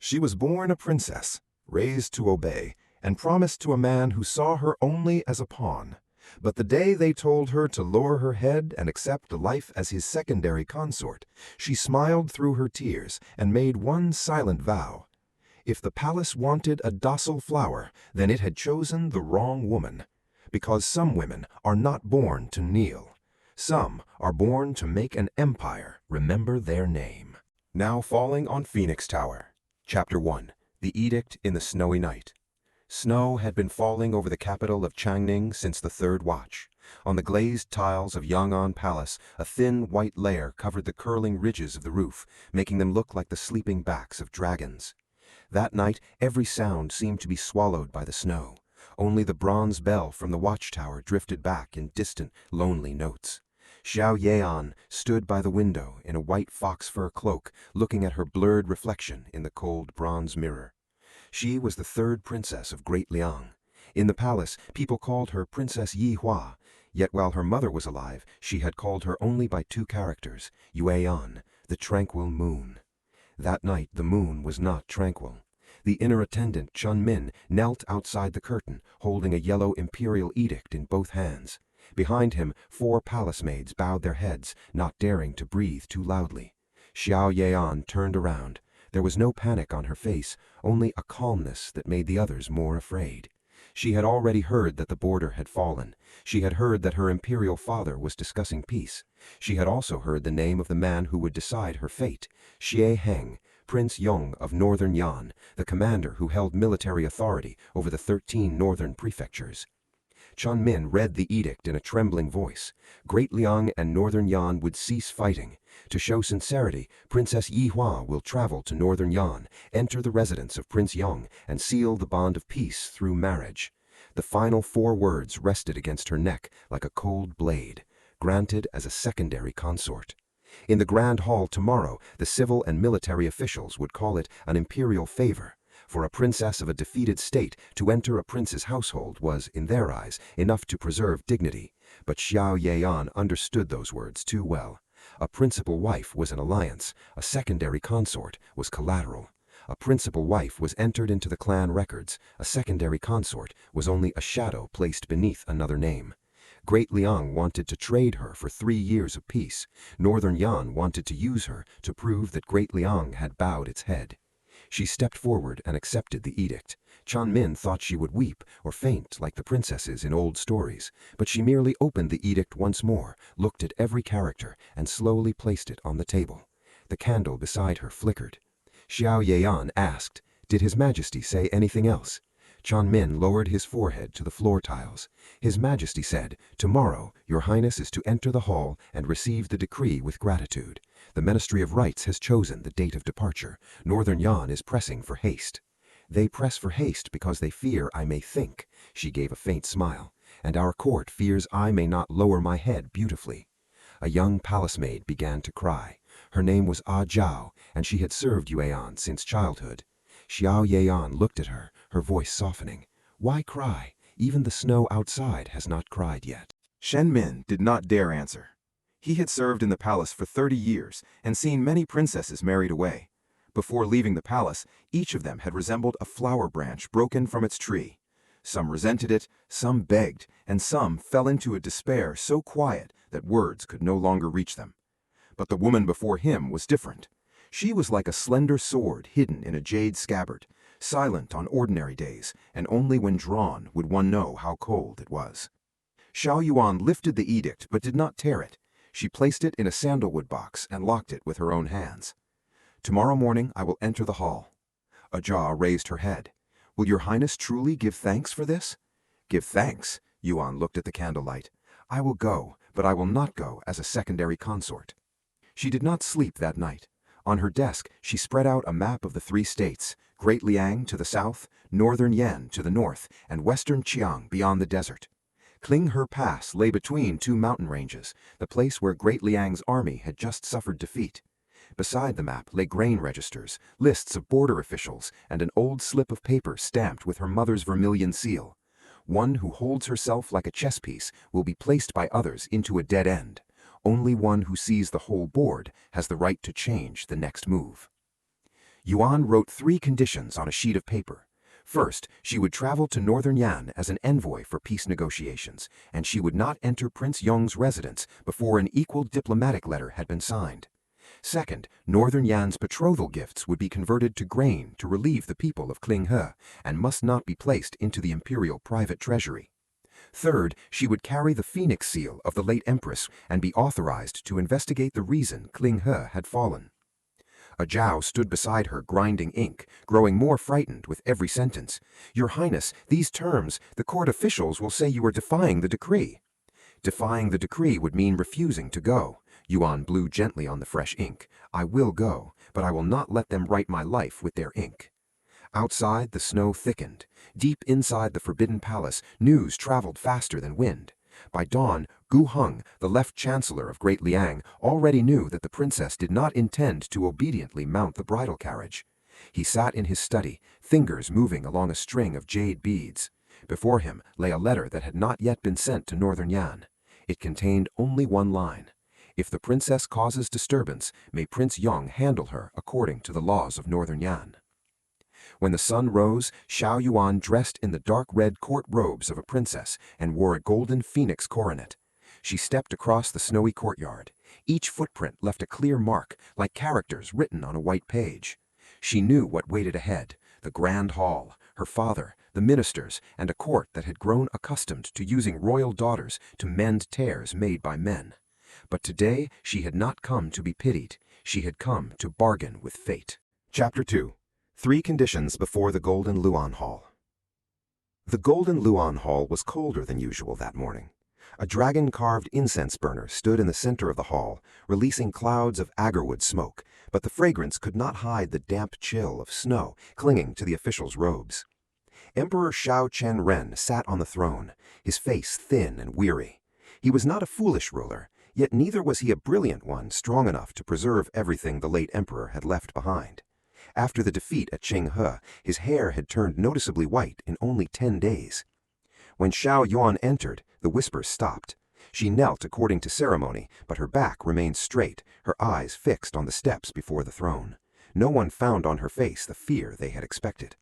She was born a princess, raised to obey, and promised to a man who saw her only as a pawn. But the day they told her to lower her head and accept life as his secondary consort, she smiled through her tears and made one silent vow. If the palace wanted a docile flower, then it had chosen the wrong woman. Because some women are not born to kneel. Some are born to make an empire remember their name. Now falling on Phoenix Tower. Chapter 1. The Edict in the Snowy Night. Snow had been falling over the capital of Changning since the third watch. On the glazed tiles of Yang'an Palace, a thin white layer covered the curling ridges of the roof, making them look like the sleeping backs of dragons. That night, every sound seemed to be swallowed by the snow. Only the bronze bell from the watchtower drifted back in distant, lonely notes. Xiao Yue'an stood by the window in a white fox fur cloak, looking at her blurred reflection in the cold bronze mirror. She was the third princess of Great Liang. In the palace, people called her Princess Yi Hua, yet while her mother was alive, she had called her only by two characters, Yue'an, the tranquil moon. That night the moon was not tranquil. The inner attendant, Chun Min, knelt outside the curtain, holding a yellow imperial edict in both hands. Behind him, 4 palace maids bowed their heads, not daring to breathe too loudly. Xiao Yue'an turned around. There was no panic on her face, only a calmness that made the others more afraid. She had already heard that the border had fallen. She had heard that her imperial father was discussing peace. She had also heard the name of the man who would decide her fate, Xie Heng, Prince Yong of Northern Yan, the commander who held military authority over the 13 northern prefectures. Chun Min read the edict in a trembling voice. Great Liang and Northern Yan would cease fighting. To show sincerity, Princess Yi Hua will travel to Northern Yan, enter the residence of Prince Yong, and seal the bond of peace through marriage. The final 4 words rested against her neck like a cold blade, granted as a secondary consort. In the Grand Hall tomorrow, the civil and military officials would call it an imperial favor. For a princess of a defeated state to enter a prince's household was, in their eyes, enough to preserve dignity. But Xiao Yue'an understood those words too well. A principal wife was an alliance, a secondary consort was collateral. A principal wife was entered into the clan records, a secondary consort was only a shadow placed beneath another name. Great Liang wanted to trade her for 3 years of peace. Northern Yan wanted to use her to prove that Great Liang had bowed its head. She stepped forward and accepted the edict. Chun Min thought she would weep or faint like the princesses in old stories, but she merely opened the edict once more, looked at every character, and slowly placed it on the table. The candle beside her flickered. Xiao Yue'an asked, "Did His Majesty say anything else?" Chun Min lowered his forehead to the floor tiles. His Majesty said, "Tomorrow, Your Highness is to enter the hall and receive the decree with gratitude. The Ministry of Rights has chosen the date of departure. Northern Yan is pressing for haste." "They press for haste because they fear I may think," she gave a faint smile, "and our court fears I may not lower my head beautifully." A young palace maid began to cry. Her name was Zhao, and she had served Yue'an since childhood. Xiao Yue'an looked at her, her voice softening. "Why cry? Even the snow outside has not cried yet." Shen Min did not dare answer. He had served in the palace for 30 years and seen many princesses married away. Before leaving the palace, each of them had resembled a flower branch broken from its tree. Some resented it, some begged, and some fell into a despair so quiet that words could no longer reach them. But the woman before him was different. She was like a slender sword hidden in a jade scabbard, silent on ordinary days, and only when drawn would one know how cold it was. Xiao Yuan lifted the edict but did not tear it. She placed it in a sandalwood box and locked it with her own hands. "Tomorrow morning I will enter the hall." Zhao raised her head. "Will Your Highness truly give thanks for this?" "Give thanks?" Yuan looked at the candlelight. "I will go, but I will not go as a secondary consort." She did not sleep that night. On her desk, she spread out a map of the 3 states, Great Liang to the south, Northern Yan to the north, and Western Qiang beyond the desert. Klinghe Pass lay between 2 mountain ranges, the place where Great Liang's army had just suffered defeat. Beside the map lay grain registers, lists of border officials, and an old slip of paper stamped with her mother's vermilion seal. One who holds herself like a chess piece will be placed by others into a dead end. Only one who sees the whole board has the right to change the next move. Yuan wrote 3 conditions on a sheet of paper. First, she would travel to Northern Yan as an envoy for peace negotiations, and she would not enter Prince Yong's residence before an equal diplomatic letter had been signed. Second, Northern Yan's betrothal gifts would be converted to grain to relieve the people of Xie and must not be placed into the imperial private treasury. Third, she would carry the phoenix seal of the late empress and be authorized to investigate the reason Xie had fallen. A Zhao stood beside her grinding ink, growing more frightened with every sentence. "Your Highness, these terms, the court officials will say you are defying the decree." Defying the decree would mean refusing to go. Yuan blew gently on the fresh ink. "I will go, but I will not let them write my life with their ink." Outside, the snow thickened. Deep inside the Forbidden Palace, news traveled faster than wind. By dawn, Xie Heng, the left chancellor of Great Liang, already knew that the princess did not intend to obediently mount the bridal carriage. He sat in his study, fingers moving along a string of jade beads. Before him lay a letter that had not yet been sent to Northern Yan. It contained only one line. "If the princess causes disturbance, may Prince Yong handle her according to the laws of Northern Yan." When the sun rose, Xiao Yue'an dressed in the dark red court robes of a princess and wore a golden phoenix coronet. She stepped across the snowy courtyard. Each footprint left a clear mark, like characters written on a white page. She knew what waited ahead: the grand hall, her father, the ministers, and a court that had grown accustomed to using royal daughters to mend tears made by men. But today she had not come to be pitied. She had come to bargain with fate. Chapter 2. 3 conditions before the Golden Luan Hall. The Golden Luan Hall was colder than usual that morning. A dragon-carved incense burner stood in the center of the hall, releasing clouds of agarwood smoke, but the fragrance could not hide the damp chill of snow clinging to the officials' robes. Emperor Xiao Qianren sat on the throne, his face thin and weary. He was not a foolish ruler, yet neither was he a brilliant one strong enough to preserve everything the late emperor had left behind. After the defeat at Xie, his hair had turned noticeably white in only 10 days. When Xiao Yue'an entered, the whispers stopped. She knelt according to ceremony, but her back remained straight, her eyes fixed on the steps before the throne. No one found on her face the fear they had expected.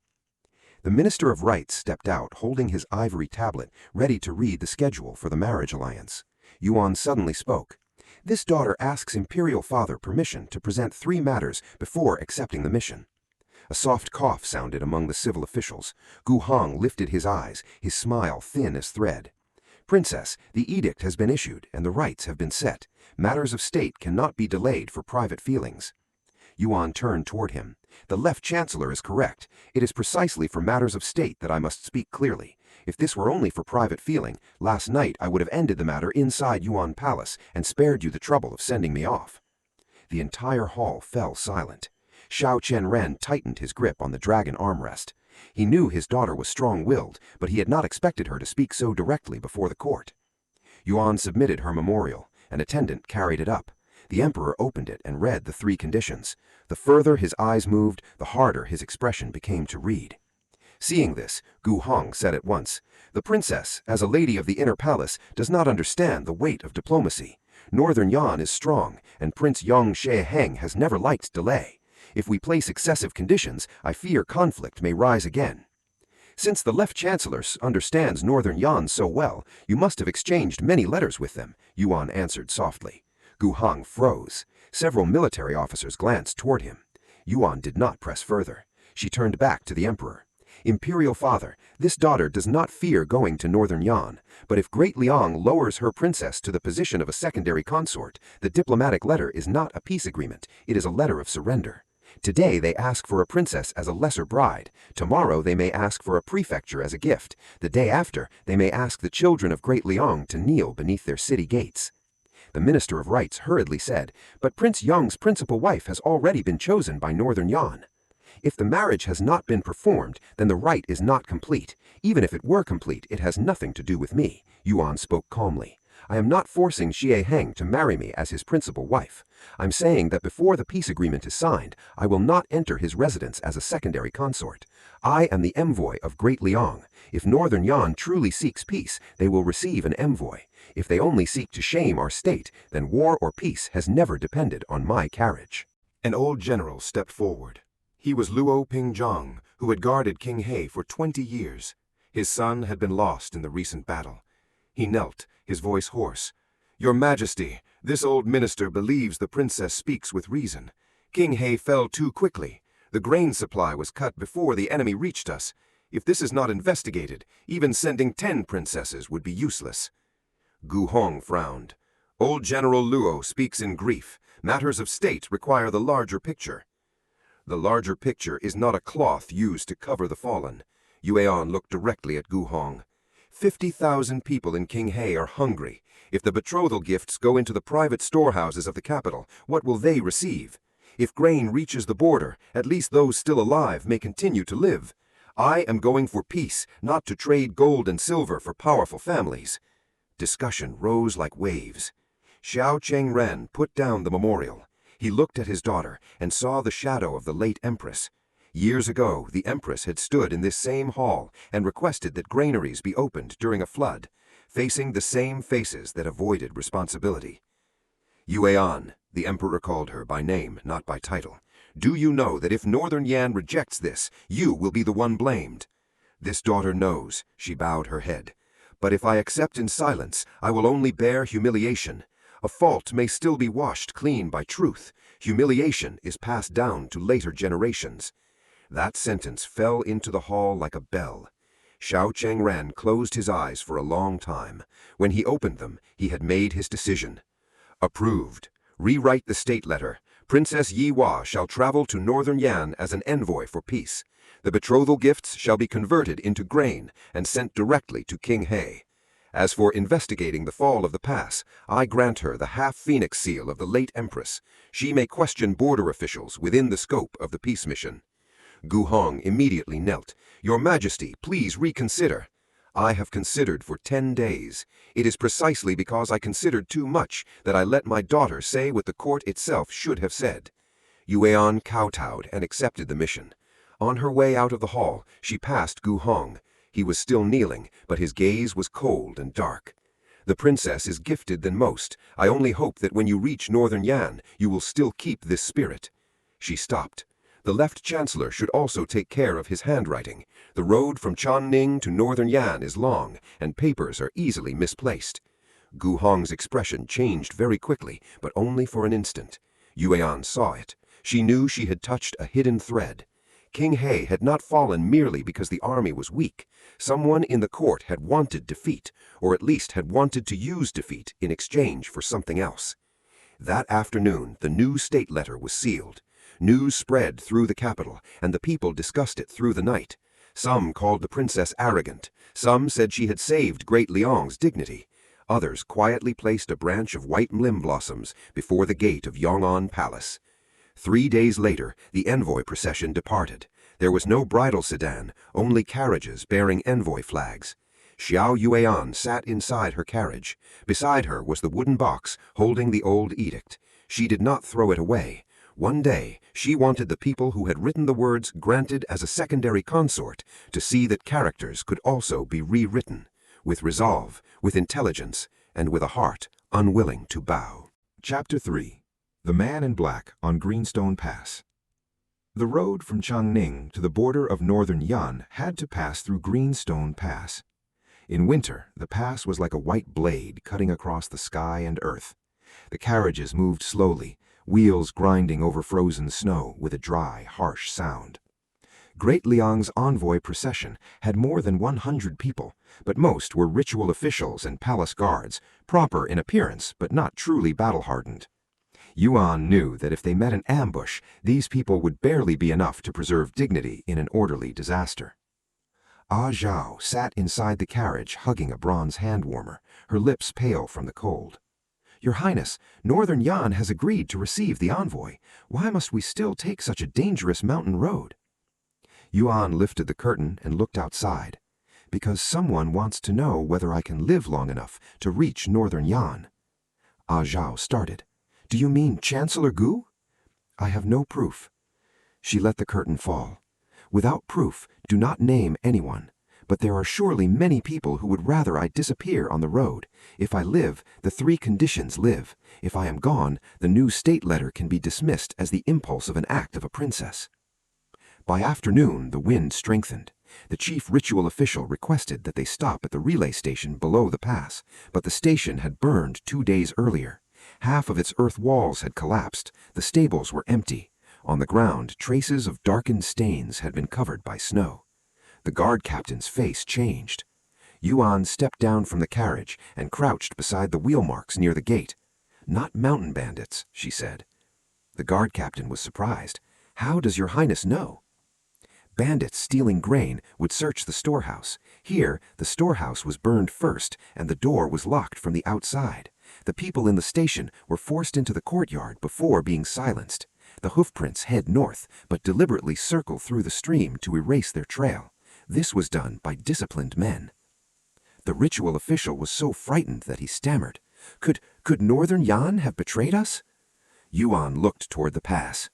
The Minister of Rites stepped out, holding his ivory tablet, ready to read the schedule for the marriage alliance. Yuan suddenly spoke. "This daughter asks Imperial Father permission to present 3 matters before accepting the mission." A soft cough sounded among the civil officials. Xie Heng lifted his eyes, his smile thin as thread. "Princess, the edict has been issued and the rites have been set. Matters of state cannot be delayed for private feelings." Yuan turned toward him. "The left chancellor is correct. It is precisely for matters of state that I must speak clearly. If this were only for private feeling, last night I would have ended the matter inside Yuan Palace and spared you the trouble of sending me off." The entire hall fell silent. Xiao Qianren tightened his grip on the dragon armrest. He knew his daughter was strong-willed, but he had not expected her to speak so directly before the court. Yuan submitted her memorial. An attendant carried it up. The emperor opened it and read the 3 conditions. The further his eyes moved, the harder his expression became to read. Seeing this, Xie Heng said at once, "The princess, as a lady of the inner palace, does not understand the weight of diplomacy. Northern Yan is strong, and Prince Xie Heng has never liked delay. If we place excessive conditions, I fear conflict may rise again." "Since the left chancellor understands Northern Yan so well, you must have exchanged many letters with them," Yuan answered softly. Xie Heng froze. Several military officers glanced toward him. Yuan did not press further. She turned back to the emperor. "Imperial Father, this daughter does not fear going to Northern Yan, but if Great Liang lowers her princess to the position of a secondary consort, the diplomatic letter is not a peace agreement, it is a letter of surrender. Today they ask for a princess as a lesser bride. Tomorrow they may ask for a prefecture as a gift. The day after, they may ask the children of Great Liang to kneel beneath their city gates." The Minister of Rites hurriedly said, "But Prince Yong's principal wife has already been chosen by Northern Yan. If the marriage has not been performed, then the rite is not complete. Even if it were complete, it has nothing to do with me." Yuan spoke calmly. "I am not forcing Xie Heng to marry me as his principal wife. I'm saying that before the peace agreement is signed, I will not enter his residence as a secondary consort. I am the envoy of Great Liang. If Northern Yan truly seeks peace, they will receive an envoy. If they only seek to shame our state, then war or peace has never depended on my carriage." An old general stepped forward. He was Luo Pingzhong, who had guarded King He for 20 years. His son had been lost in the recent battle. He knelt, his voice hoarse. "Your Majesty, this old minister believes the princess speaks with reason. King He fell too quickly. The grain supply was cut before the enemy reached us. If this is not investigated, even sending 10 princesses would be useless." Gu Hong frowned. "Old General Luo speaks in grief. Matters of state require the larger picture." "The larger picture is not a cloth used to cover the fallen." Yue'an looked directly at Gu Hong. 50,000 people in King He are hungry. If the betrothal gifts go into the private storehouses of the capital, what will they receive? If grain reaches the border, at least those still alive may continue to live. I am going for peace, not to trade gold and silver for powerful families. Discussion rose like waves. Xiao Yue'an put down the memorial. He looked at his daughter and saw the shadow of the late empress. Years ago, the empress had stood in this same hall and requested that granaries be opened during a flood, facing the same faces that avoided responsibility. "Yue'an," the emperor called her by name, not by title, "do you know that if Northern Yan rejects this, you will be the one blamed?" "This daughter knows," she bowed her head. "But if I accept in silence, I will only bear humiliation. A fault may still be washed clean by truth. Humiliation is passed down to later generations." That sentence fell into the hall like a bell. Xiao Yue'an closed his eyes for a long time. When he opened them, he had made his decision. "Approved. Rewrite the state letter. Princess Yi Hua shall travel to Northern Yan as an envoy for peace. The betrothal gifts shall be converted into grain and sent directly to King He. As for investigating the fall of the pass, I grant her the half-phoenix seal of the late empress. She may question border officials within the scope of the peace mission." Gu Hong immediately knelt. "Your Majesty, please reconsider." "I have considered for 10 days. It is precisely because I considered too much that I let my daughter say what the court itself should have said." Yue'an kowtowed and accepted the mission. On her way out of the hall, she passed Gu Hong. He was still kneeling, but his gaze was cold and dark. "The princess is gifted than most. I only hope that when you reach Northern Yan, you will still keep this spirit." She stopped. "The left chancellor should also take care of his handwriting. The road from Changning to Northern Yan is long, and papers are easily misplaced." Gu Hong's expression changed very quickly, but only for an instant. Yue'an saw it. She knew she had touched a hidden thread. King He had not fallen merely because the army was weak. Someone in the court had wanted defeat, or at least had wanted to use defeat in exchange for something else. That afternoon, the new state letter was sealed. News spread through the capital, and the people discussed it through the night. Some called the princess arrogant. Some said she had saved Great Liang's dignity. Others quietly placed a branch of white limb blossoms before the gate of Yong'an Palace. 3 days later, the envoy procession departed. There was no bridal sedan, only carriages bearing envoy flags. Xiao Yue'an sat inside her carriage. Beside her was the wooden box holding the old edict. She did not throw it away. One day, she wanted the people who had written the words "granted as a secondary consort" to see that characters could also be rewritten, with resolve, with intelligence, and with a heart unwilling to bow. Chapter 3. The Man in Black on Greenstone Pass. The road from Changning to the border of Northern Yan had to pass through Greenstone Pass. In winter, the pass was like a white blade cutting across the sky and earth. The carriages moved slowly, wheels grinding over frozen snow with a dry, harsh sound. Great Liang's envoy procession had more than 100 people, but most were ritual officials and palace guards, proper in appearance but not truly battle-hardened. Yuan knew that if they met an ambush, these people would barely be enough to preserve dignity in an orderly disaster. Zhao sat inside the carriage hugging a bronze hand-warmer, her lips pale from the cold. "Your Highness, Northern Yan has agreed to receive the envoy. Why must we still take such a dangerous mountain road?" Yuan lifted the curtain and looked outside. "Because someone wants to know whether I can live long enough to reach Northern Yan." Zhao started. "Do you mean Chancellor Gu?" "I have no proof." She let the curtain fall. "Without proof, do not name anyone. But there are surely many people who would rather I disappear on the road. If I live, the 3 conditions live. If I am gone, the new state letter can be dismissed as the impulse of an act of a princess." By afternoon, the wind strengthened. The chief ritual official requested that they stop at the relay station below the pass, but the station had burned 2 days earlier. Half of its earth walls had collapsed. The stables were empty. On the ground, traces of darkened stains had been covered by snow. The guard captain's face changed. Yuan stepped down from the carriage and crouched beside the wheel marks near the gate. "Not mountain bandits," she said. The guard captain was surprised. "How does your highness know?" "Bandits stealing grain would search the storehouse. Here, the storehouse was burned first, and the door was locked from the outside. The people in the station were forced into the courtyard before being silenced. The hoofprints head north, but deliberately circle through the stream to erase their trail. This was done by disciplined men." The ritual official was so frightened that he stammered. Could Northern Yan have betrayed us?" Yuan looked toward the pass.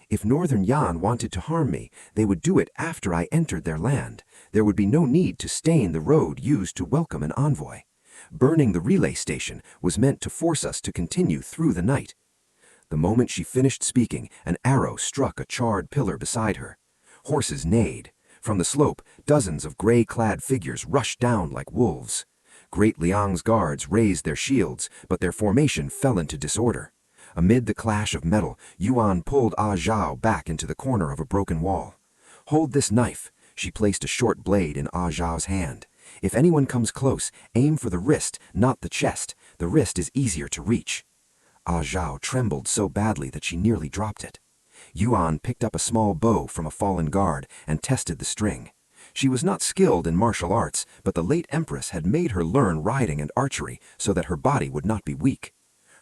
"If Northern Yan wanted to harm me, they would do it after I entered their land. There would be no need to stain the road used to welcome an envoy. Burning the relay station was meant to force us to continue through the night." The moment she finished speaking, an arrow struck a charred pillar beside her. Horses neighed. From the slope, dozens of gray-clad figures rushed down like wolves. Great Liang's guards raised their shields, but their formation fell into disorder. Amid the clash of metal, Yuan pulled Zhao back into the corner of a broken wall. "Hold this knife." She placed a short blade in Zhao's hand. "If anyone comes close, aim for the wrist, not the chest. The wrist is easier to reach." Zhao trembled so badly that she nearly dropped it. Yuan picked up a small bow from a fallen guard and tested the string. She was not skilled in martial arts, but the late empress had made her learn riding and archery so that her body would not be weak.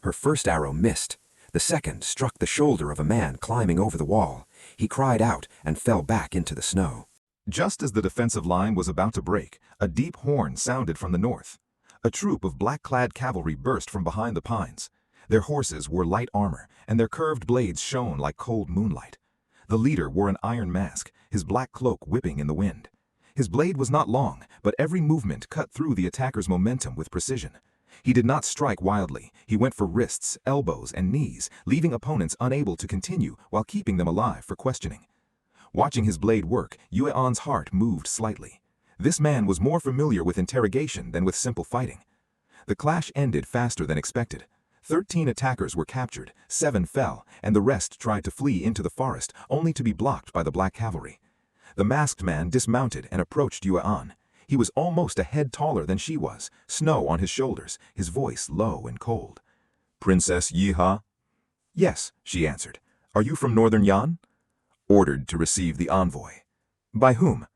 Her first arrow missed. The second struck the shoulder of a man climbing over the wall. He cried out and fell back into the snow. Just as the defensive line was about to break, a deep horn sounded from the north. A troop of black-clad cavalry burst from behind the pines. Their horses wore light armor, and their curved blades shone like cold moonlight. The leader wore an iron mask, his black cloak whipping in the wind. His blade was not long, but every movement cut through the attacker's momentum with precision. He did not strike wildly. He went for wrists, elbows, and knees, leaving opponents unable to continue while keeping them alive for questioning. Watching his blade work, Yue'an's heart moved slightly. This man was more familiar with interrogation than with simple fighting. The clash ended faster than expected. 13 attackers were captured, 7 fell, and the rest tried to flee into the forest, only to be blocked by the black cavalry. The masked man dismounted and approached Yue'an. He was almost a head taller than she was, snow on his shoulders, his voice low and cold. "Princess Xie? "Yes," she answered. "Are you from Northern Yan?" "Ordered to receive the envoy." "By whom?"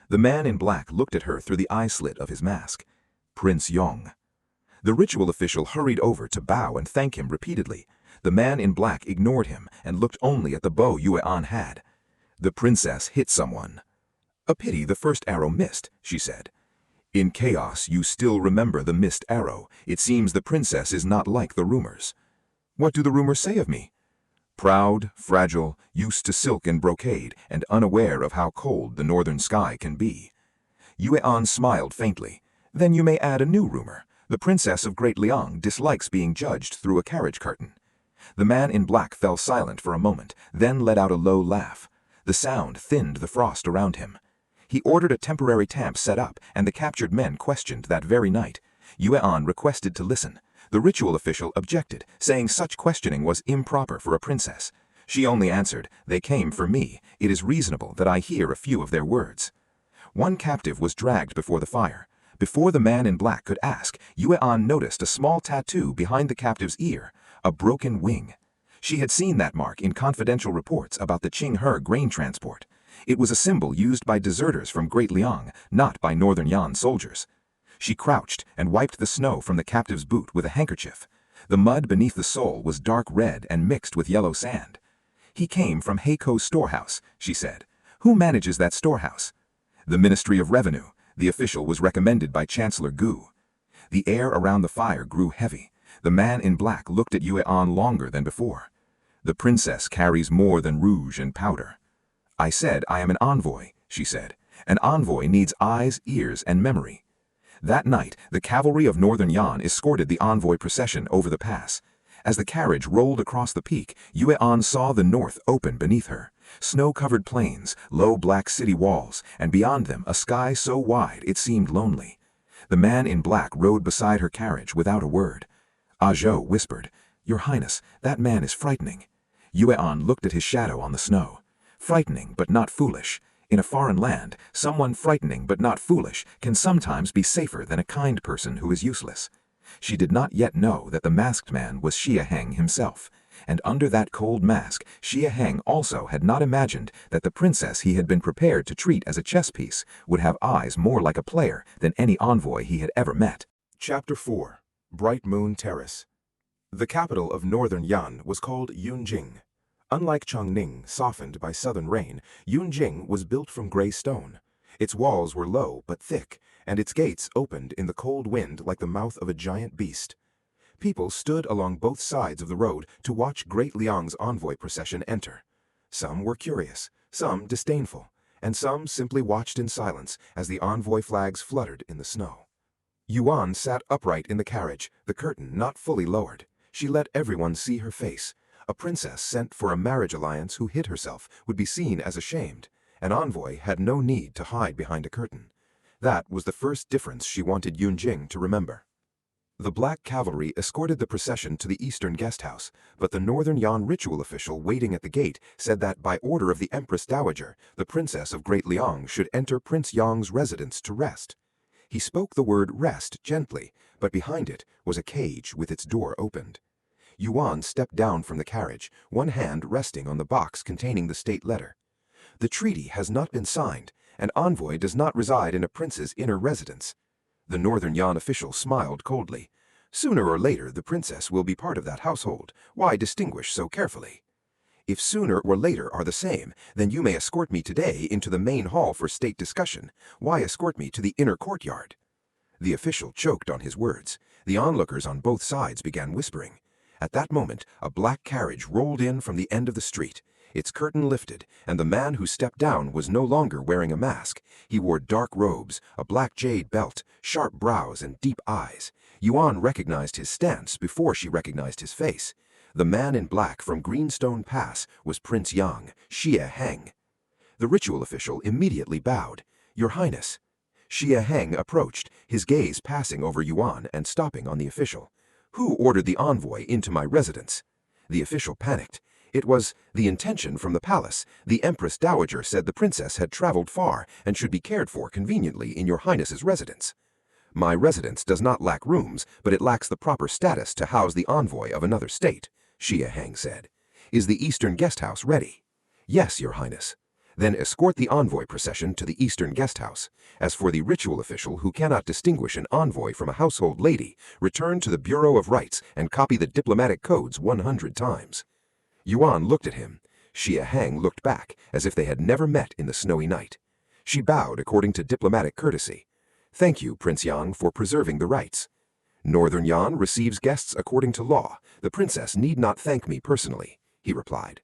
The man in black looked at her through the eye slit of his mask. "Prince Yong." The ritual official hurried over to bow and thank him repeatedly. The man in black ignored him and looked only at the bow Yue'an had. "The princess hit someone." "A pity the first arrow missed," she said. "In chaos you still remember the missed arrow. It seems the princess is not like the rumors." "What do the rumors say of me?" "Proud, fragile, used to silk and brocade, and unaware of how cold the northern sky can be." Yue'an smiled faintly. "Then you may add a new rumor. The princess of Great Liang dislikes being judged through a carriage curtain." The man in black fell silent for a moment, then let out a low laugh. The sound thinned the frost around him. He ordered a temporary camp set up, and the captured men questioned that very night. Yue'an requested to listen. The ritual official objected, saying such questioning was improper for a princess. She only answered, "They came for me. It is reasonable that I hear a few of their words." One captive was dragged before the fire. Before the man in black could ask, Yue'an noticed a small tattoo behind the captive's ear, a broken wing. She had seen that mark in confidential reports about the Qinghe grain transport. It was a symbol used by deserters from Great Liang, not by Northern Yan soldiers. She crouched and wiped the snow from the captive's boot with a handkerchief. The mud beneath the sole was dark red and mixed with yellow sand. "He came from Heiko's storehouse," she said. "Who manages that storehouse?" "The Ministry of Revenue." The official was recommended by Chancellor Gu. The air around the fire grew heavy. The man in black looked at Yue'an longer than before. "The princess carries more than rouge and powder." "I said I am an envoy," she said. "An envoy needs eyes, ears, and memory." That night, the cavalry of Northern Yan escorted the envoy procession over the pass. As the carriage rolled across the peak, Yue'an saw the north open beneath her. Snow-covered plains, low black city walls, and beyond them a sky so wide it seemed lonely. The man in black rode beside her carriage without a word. Zhou whispered, "Your Highness, that man is frightening." Yue'an looked at his shadow on the snow. Frightening but not foolish. In a foreign land, someone frightening but not foolish can sometimes be safer than a kind person who is useless. She did not yet know that the masked man was Xie Heng himself, and under that cold mask, Xie Heng also had not imagined that the princess he had been prepared to treat as a chess piece would have eyes more like a player than any envoy he had ever met. Chapter 4. Bright Moon Terrace. The capital of Northern Yan was called Yunjing. Unlike Chongning, softened by southern rain, Yunjing was built from gray stone. Its walls were low but thick, and its gates opened in the cold wind like the mouth of a giant beast. People stood along both sides of the road to watch Great Liang's envoy procession enter. Some were curious, some disdainful, and some simply watched in silence as the envoy flags fluttered in the snow. Yuan sat upright in the carriage, the curtain not fully lowered. She let everyone see her face. A princess sent for a marriage alliance who hid herself would be seen as ashamed. An envoy had no need to hide behind a curtain. That was the first difference she wanted Yunjing to remember. The black cavalry escorted the procession to the eastern guest house, but the Northern Yan ritual official waiting at the gate said that by order of the Empress Dowager, the princess of Great Liang should enter Prince Yong's residence to rest. He spoke the word rest gently, but behind it was a cage with its door opened. Yuan stepped down from the carriage, one hand resting on the box containing the state letter. The treaty has not been signed. An envoy does not reside in a prince's inner residence. The Northern Yan official smiled coldly. Sooner or later the princess will be part of that household. Why distinguish so carefully? If sooner or later are the same, then you may escort me today into the main hall for state discussion. Why escort me to the inner courtyard? The official choked on his words. The onlookers on both sides began whispering. At that moment, a black carriage rolled in from the end of the street. Its curtain lifted, and the man who stepped down was no longer wearing a mask. He wore dark robes, a black jade belt, sharp brows, and deep eyes. Yuan recognized his stance before she recognized his face. The man in black from Greenstone Pass was Prince Yang, Xie Heng. The ritual official immediately bowed. "Your Highness." Xie Heng approached, his gaze passing over Yuan and stopping on the official. "Who ordered the envoy into my residence?" The official panicked. It was the intention from the palace. The Empress Dowager said the princess had traveled far and should be cared for conveniently in your Highness's residence. My residence does not lack rooms, but it lacks the proper status to house the envoy of another state, Xie Heng said. Is the Eastern Guest House ready? Yes, your Highness. Then escort the envoy procession to the Eastern Guest House. As for the ritual official who cannot distinguish an envoy from a household lady, return to the Bureau of Rights and copy the diplomatic codes 100 times. Yuan looked at him. Xie Heng looked back, as if they had never met in the snowy night. She bowed according to diplomatic courtesy. Thank you, Prince Yang, for preserving the rights. Northern Yan receives guests according to law. The princess need not thank me personally, he replied.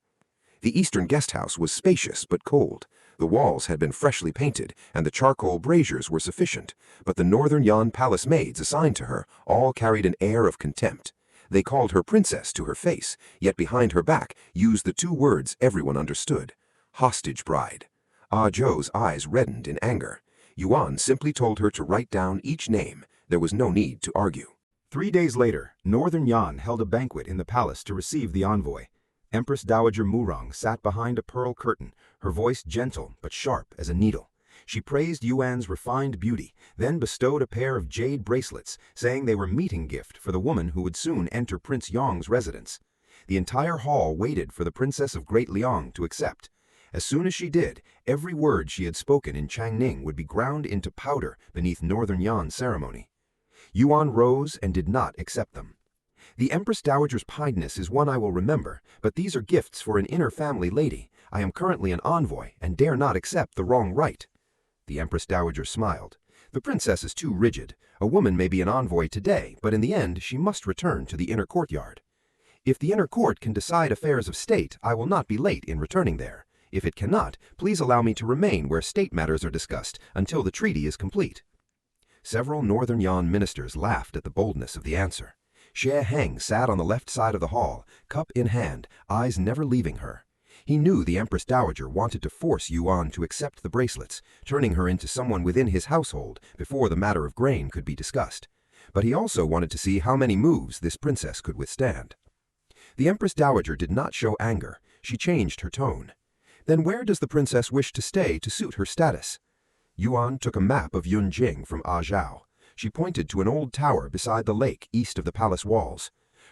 The Eastern Guest House was spacious but cold. The walls had been freshly painted, and the charcoal braziers were sufficient, but the Northern Yan palace maids assigned to her all carried an air of contempt. They called her princess to her face, yet behind her back used the two words everyone understood: hostage bride. Zhou's eyes reddened in anger. Yuan simply told her to write down each name. There was no need to argue. 3 days later, Northern Yan held a banquet in the palace to receive the envoy. Empress Dowager Murong sat behind a pearl curtain, her voice gentle but sharp as a needle. She praised Yuan's refined beauty, then bestowed a pair of jade bracelets, saying they were meeting gift for the woman who would soon enter Prince Yong's residence. The entire hall waited for the Princess of Great Liang to accept. As soon as she did, every word she had spoken in Changning would be ground into powder beneath Northern Yan's ceremony. Yuan rose and did not accept them. The Empress Dowager's kindness is one I will remember, but these are gifts for an inner family lady. I am currently an envoy and dare not accept the wrong right. The Empress Dowager smiled. The princess is too rigid. A woman may be an envoy today, but in the end she must return to the inner courtyard. If the inner court can decide affairs of state, I will not be late in returning there. If it cannot, please allow me to remain where state matters are discussed until the treaty is complete. Several Northern Yan ministers laughed at the boldness of the answer. Xie Heng sat on the left side of the hall, cup in hand, eyes never leaving her. He knew the Empress Dowager wanted to force Yuan to accept the bracelets, turning her into someone within his household before the matter of grain could be discussed. But he also wanted to see how many moves this princess could withstand. The Empress Dowager did not show anger. She changed her tone. Then where does the princess wish to stay to suit her status? Yuan took a map of Yunjing from Zhao. She pointed to an old tower beside the lake east of the palace walls.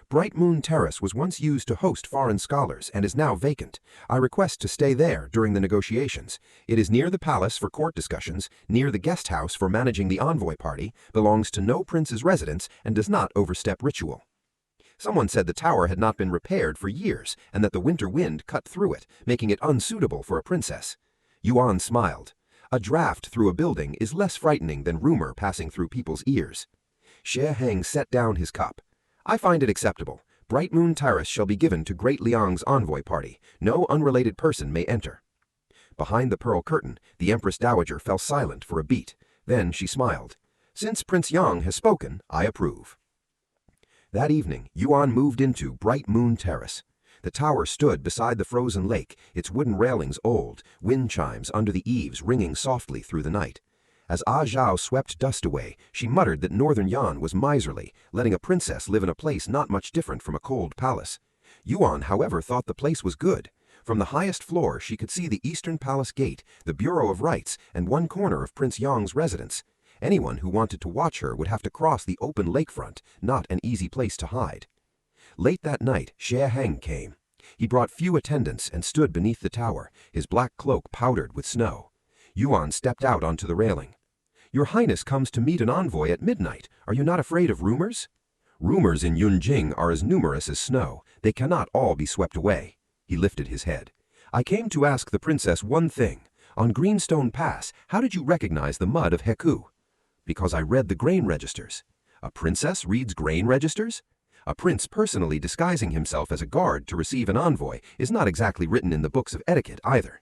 Bright Moon Terrace was once used to host foreign scholars and is now vacant. I request to stay there during the negotiations. It is near the palace for court discussions, near the guest house for managing the envoy party, belongs to no prince's residence, and does not overstep ritual. Someone said the tower had not been repaired for years and that the winter wind cut through it, making it unsuitable for a princess. Yuan smiled. A draft through a building is less frightening than rumor passing through people's ears. Xie Heng set down his cup. I find it acceptable. Bright Moon Terrace shall be given to Great Liang's envoy party. No unrelated person may enter. Behind the pearl curtain, the Empress Dowager fell silent for a beat. Then she smiled. Since Prince Yang has spoken, I approve. That evening, Yuan moved into Bright Moon Terrace. The tower stood beside the frozen lake, its wooden railings old, wind chimes under the eaves ringing softly through the night. As Zhao swept dust away, she muttered that Northern Yan was miserly, letting a princess live in a place not much different from a cold palace. Yuan, however, thought the place was good. From the highest floor, she could see the Eastern Palace Gate, the Bureau of Rights, and one corner of Prince Yang's residence. Anyone who wanted to watch her would have to cross the open lakefront, not an easy place to hide. Late that night, Xie Heng came. He brought few attendants and stood beneath the tower, his black cloak powdered with snow. Yuan stepped out onto the railing. Your Highness comes to meet an envoy at midnight. Are you not afraid of rumors? Rumors in Yunjing are as numerous as snow. They cannot all be swept away. He lifted his head. I came to ask the princess one thing. On Greenstone Pass, how did you recognize the mud of Heku? Because I read the grain registers. A princess reads grain registers? A prince personally disguising himself as a guard to receive an envoy is not exactly written in the books of etiquette either.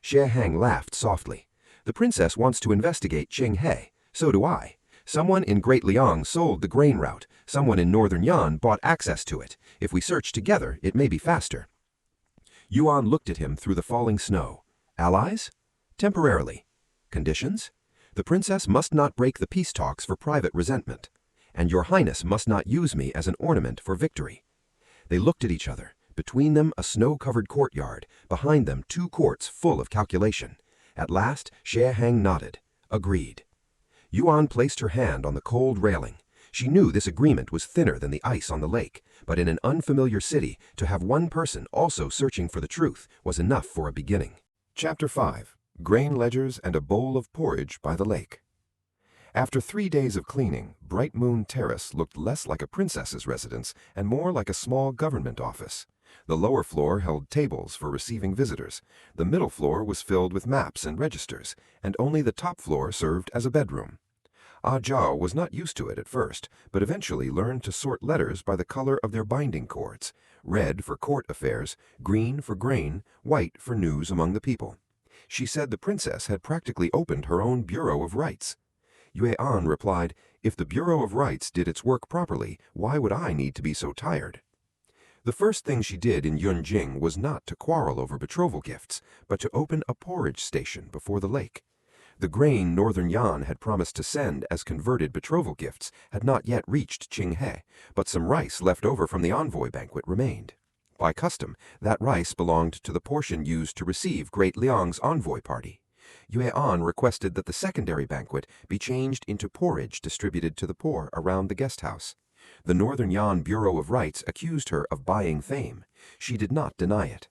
Xie Heng laughed softly. The princess wants to investigate Qinghe. So do I. Someone in Great Liang sold the grain route. Someone in Northern Yan bought access to it. If we search together, it may be faster. Yuan looked at him through the falling snow. Allies? Temporarily. Conditions? The princess must not break the peace talks for private resentment. And your Highness must not use me as an ornament for victory. They looked at each other. Between them a snow-covered courtyard. Behind them 2 courts full of calculation. At last, Xie Heng nodded. Agreed. Yuan placed her hand on the cold railing. She knew this agreement was thinner than the ice on the lake, but in an unfamiliar city, to have one person also searching for the truth was enough for a beginning. Chapter 5. Grain Ledgers and a Bowl of Porridge by the Lake. After 3 days of cleaning, Bright Moon Terrace looked less like a princess's residence and more like a small government office. The lower floor held tables for receiving visitors. The middle floor was filled with maps and registers, and only the top floor served as a bedroom. Zhao was not used to it at first, but eventually learned to sort letters by the color of their binding cords: red for court affairs, green for grain, white for news among the people. She said the princess had practically opened her own Bureau of Rights. Yue'an replied, if the Bureau of Rights did its work properly, why would I need to be so tired? The first thing she did in Yunjing was not to quarrel over betrothal gifts, but to open a porridge station before the lake. The grain Northern Yan had promised to send as converted betrothal gifts had not yet reached Qinghe, but some rice left over from the envoy banquet remained. By custom, that rice belonged to the portion used to receive Great Liang's envoy party. Yue'an requested that the secondary banquet be changed into porridge distributed to the poor around the guest house. The Northern Yan Bureau of Rights accused her of buying fame. She did not deny it.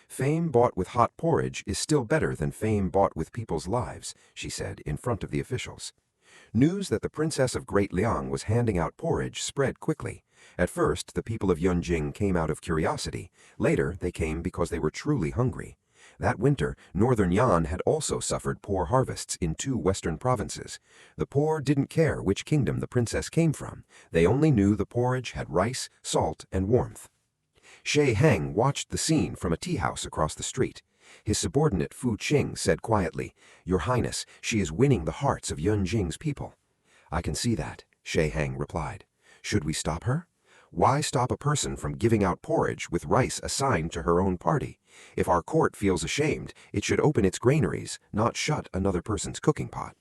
Fame bought with hot porridge is still better than fame bought with people's lives, she said in front of the officials. News that the Princess of Great Liang was handing out porridge spread quickly. At first, the people of Yunjing came out of curiosity. Later, they came because they were truly hungry. That winter, Northern Yan had also suffered poor harvests in 2 western provinces. The poor didn't care which kingdom the princess came from. They only knew the porridge had rice, salt, and warmth. Xie Heng watched the scene from a tea-house across the street. His subordinate Fu Qing said quietly, Your Highness, she is winning the hearts of Yunjing's people. I can see that, Xie Heng replied. Should we stop her? Why stop a person from giving out porridge with rice assigned to her own party? If our court feels ashamed, it should open its granaries, not shut another person's cooking pot."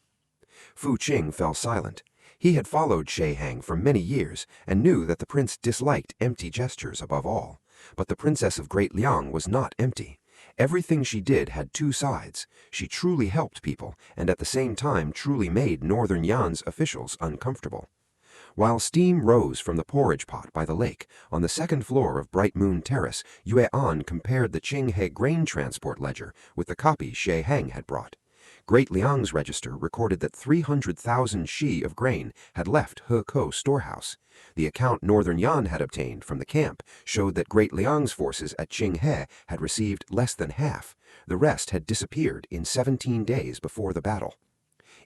Fu Qing fell silent. He had followed Xie Heng for many years and knew that the prince disliked empty gestures above all. But the princess of Great Liang was not empty. Everything she did had two sides. She truly helped people, and at the same time truly made Northern Yan's officials uncomfortable. While steam rose from the porridge pot by the lake, on the second floor of Bright Moon Terrace, Yue'an compared the Qinghe grain transport ledger with the copy Xie Heng had brought. Great Liang's register recorded that 300,000 shi of grain had left Hekou storehouse. The account Northern Yan had obtained from the camp showed that Great Liang's forces at Qinghe had received less than half. The rest had disappeared in 17 days before the battle.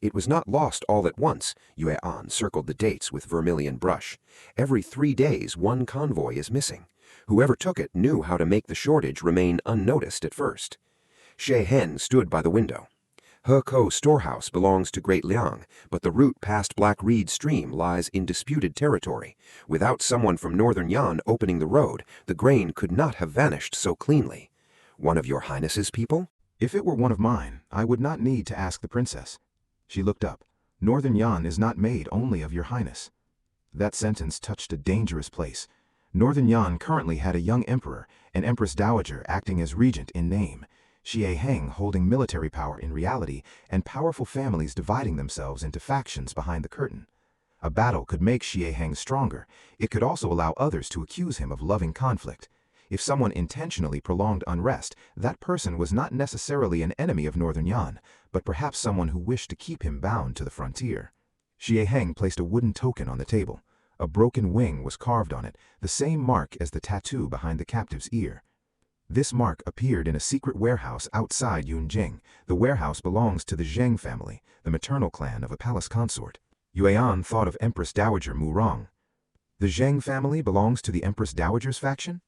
It was not lost all at once. Yue'an circled the dates with vermilion brush. Every 3 days one convoy is missing. Whoever took it knew how to make the shortage remain unnoticed at first. Xie Heng stood by the window. Hekou storehouse belongs to Great Liang, but the route past Black Reed Stream lies in disputed territory. Without someone from Northern Yan opening the road, the grain could not have vanished so cleanly. "One of your highness's people?" If it were one of mine, I would not need to ask the princess. She looked up. Northern Yan is not made only of your highness. That sentence touched a dangerous place. Northern Yan currently had a young emperor, an empress dowager acting as regent in name, Xie Heng holding military power in reality, and powerful families dividing themselves into factions behind the curtain. A battle could make Xie Heng stronger. It could also allow others to accuse him of loving conflict. If someone intentionally prolonged unrest, that person was not necessarily an enemy of Northern Yan, but perhaps someone who wished to keep him bound to the frontier. Xie Heng placed a wooden token on the table. A broken wing was carved on it, the same mark as the tattoo behind the captive's ear. This mark appeared in a secret warehouse outside Yunjing. The warehouse belongs to the Zheng family, the maternal clan of a palace consort. Yue'an thought of Empress Dowager Murong. The Zheng family belongs to the Empress Dowager's faction?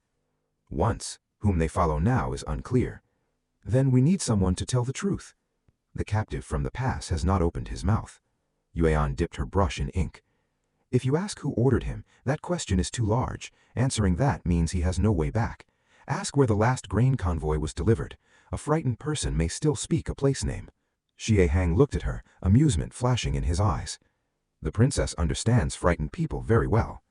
Once, whom they follow now is unclear. Then we need someone to tell the truth. The captive from the pass has not opened his mouth. Yue'an dipped her brush in ink. If you ask who ordered him, that question is too large. Answering that means he has no way back. Ask where the last grain convoy was delivered. A frightened person may still speak a place name. Xie Heng looked at her, amusement flashing in his eyes. The princess understands frightened people very well.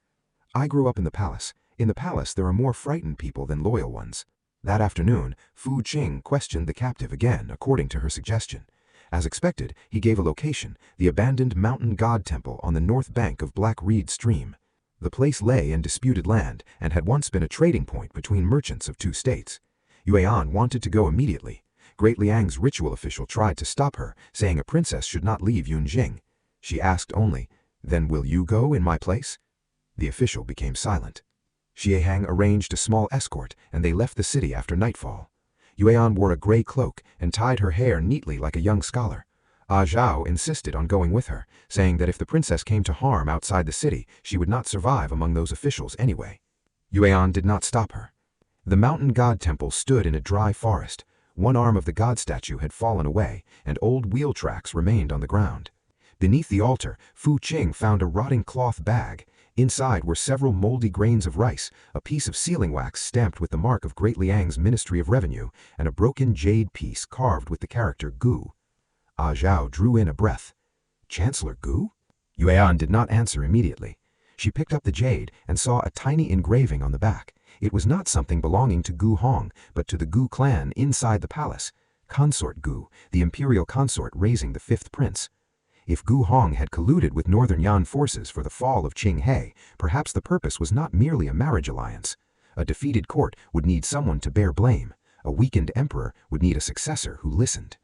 I grew up in the palace. In the palace there are more frightened people than loyal ones. That afternoon, Fu Qing questioned the captive again, according to her suggestion. As expected, he gave a location, the abandoned mountain god temple on the north bank of Black Reed Stream. The place lay in disputed land and had once been a trading point between merchants of two states. Yue'an wanted to go immediately. Great Liang's ritual official tried to stop her, saying a princess should not leave Yunjing. She asked only, "Then will you go in my place?" The official became silent. Xie Heng arranged a small escort, and they left the city after nightfall. Yue'an wore a gray cloak and tied her hair neatly like a young scholar. Zhao insisted on going with her, saying that if the princess came to harm outside the city, she would not survive among those officials anyway. Yue'an did not stop her. The mountain god temple stood in a dry forest. One arm of the god statue had fallen away, and old wheel tracks remained on the ground. Beneath the altar, Fu Qing found a rotting cloth bag. Inside were several moldy grains of rice, a piece of sealing wax stamped with the mark of Great Liang's Ministry of Revenue, and a broken jade piece carved with the character Gu. Zhao drew in a breath. Chancellor Gu? Yue'an did not answer immediately. She picked up the jade and saw a tiny engraving on the back. It was not something belonging to Gu Hong, but to the Gu clan inside the palace. Consort Gu, the imperial consort raising the fifth prince. If Gu Hong had colluded with Northern Yan forces for the fall of Qinghe, perhaps the purpose was not merely a marriage alliance. A defeated court would need someone to bear blame. A weakened emperor would need a successor who listened.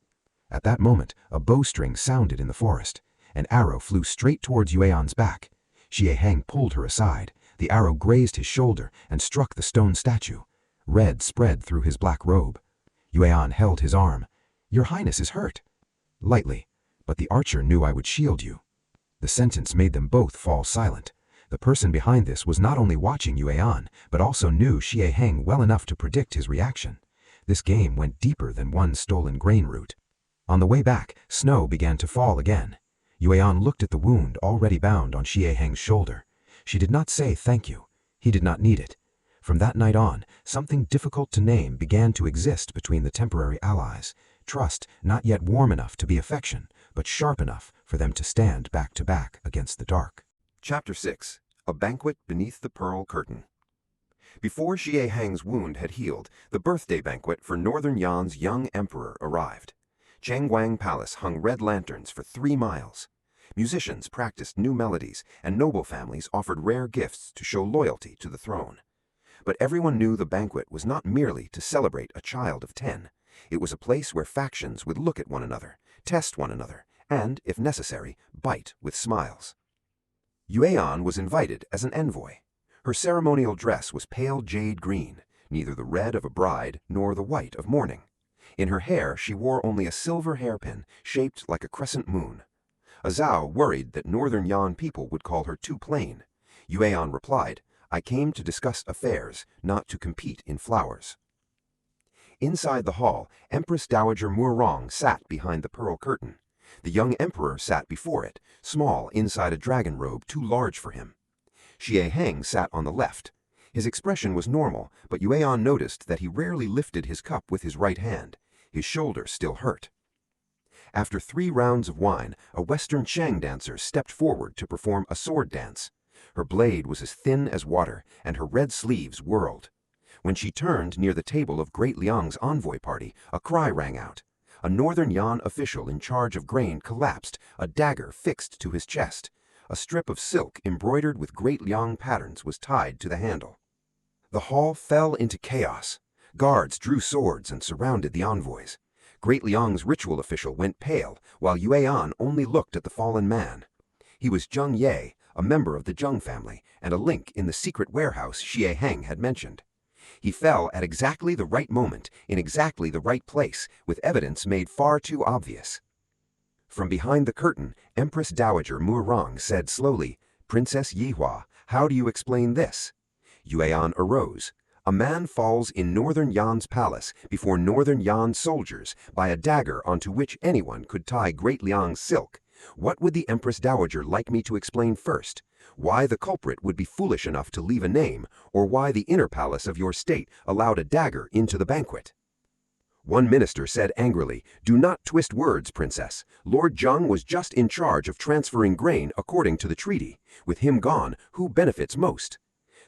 At that moment, a bowstring sounded in the forest. An arrow flew straight towards Yue'an's back. Xie Heng pulled her aside. The arrow grazed his shoulder and struck the stone statue. Red spread through his black robe. Yue'an held his arm. "Your Highness is hurt." "Lightly, but the archer knew I would shield you." The sentence made them both fall silent. The person behind this was not only watching Yue'an, but also knew Xie Heng well enough to predict his reaction. This game went deeper than one stolen grain route. On the way back, snow began to fall again. Yue'an looked at the wound already bound on Xie Heng's shoulder. She did not say thank you. He did not need it. From that night on, something difficult to name began to exist between the temporary allies. Trust not yet warm enough to be affection, but sharp enough for them to stand back to back against the dark. Chapter 6. A Banquet Beneath the Pearl Curtain. Before Xie Heng's wound had healed, the birthday banquet for Northern Yan's young emperor arrived. Changguang Palace hung red lanterns for 3 miles. Musicians practiced new melodies, and noble families offered rare gifts to show loyalty to the throne. But everyone knew the banquet was not merely to celebrate a child of 10. It was a place where factions would look at one another, test one another, and, if necessary, bite with smiles. Yue'an was invited as an envoy. Her ceremonial dress was pale jade green, neither the red of a bride nor the white of mourning. In her hair she wore only a silver hairpin shaped like a crescent moon. A Zhao worried that Northern Yan people would call her too plain. Yue'an replied, "I came to discuss affairs, not to compete in flowers." Inside the hall, Empress Dowager Murong sat behind the pearl curtain. The young emperor sat before it, small inside a dragon robe too large for him. Xie Heng sat on the left. His expression was normal, but Yue'an noticed that he rarely lifted his cup with his right hand. His shoulder still hurt. After 3 rounds of wine, a Western Shang dancer stepped forward to perform a sword dance. Her blade was as thin as water, and her red sleeves whirled. When she turned near the table of Great Liang's envoy party, a cry rang out. A Northern Yan official in charge of grain collapsed, a dagger fixed to his chest. A strip of silk embroidered with Great Liang patterns was tied to the handle. The hall fell into chaos. Guards drew swords and surrounded the envoys. Great Liang's ritual official went pale, while Yue'an only looked at the fallen man. He was Zheng Ye, a member of the Zheng family, and a link in the secret warehouse Xie Heng had mentioned. He fell at exactly the right moment, in exactly the right place, with evidence made far too obvious. From behind the curtain, Empress Dowager Murong said slowly, "Princess Yihua, how do you explain this?" Yue'an arose. "A man falls in Northern Yan's palace before Northern Yan's soldiers by a dagger onto which anyone could tie Great Liang's silk. What would the Empress Dowager like me to explain first? Why the culprit would be foolish enough to leave a name, or why the inner palace of your state allowed a dagger into the banquet?" One minister said angrily, "Do not twist words, princess. Lord Zheng was just in charge of transferring grain according to the treaty. With him gone, who benefits most?"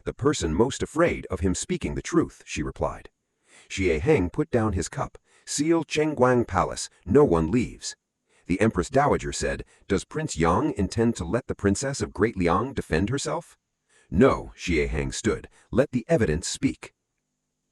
"The person most afraid of him speaking the truth," she replied. Xie Heng put down his cup. "Seal Chengguang Palace, no one leaves." The Empress Dowager said, "Does Prince Yang intend to let the Princess of Great Liang defend herself?" "No," Xie Heng stood. "Let the evidence speak."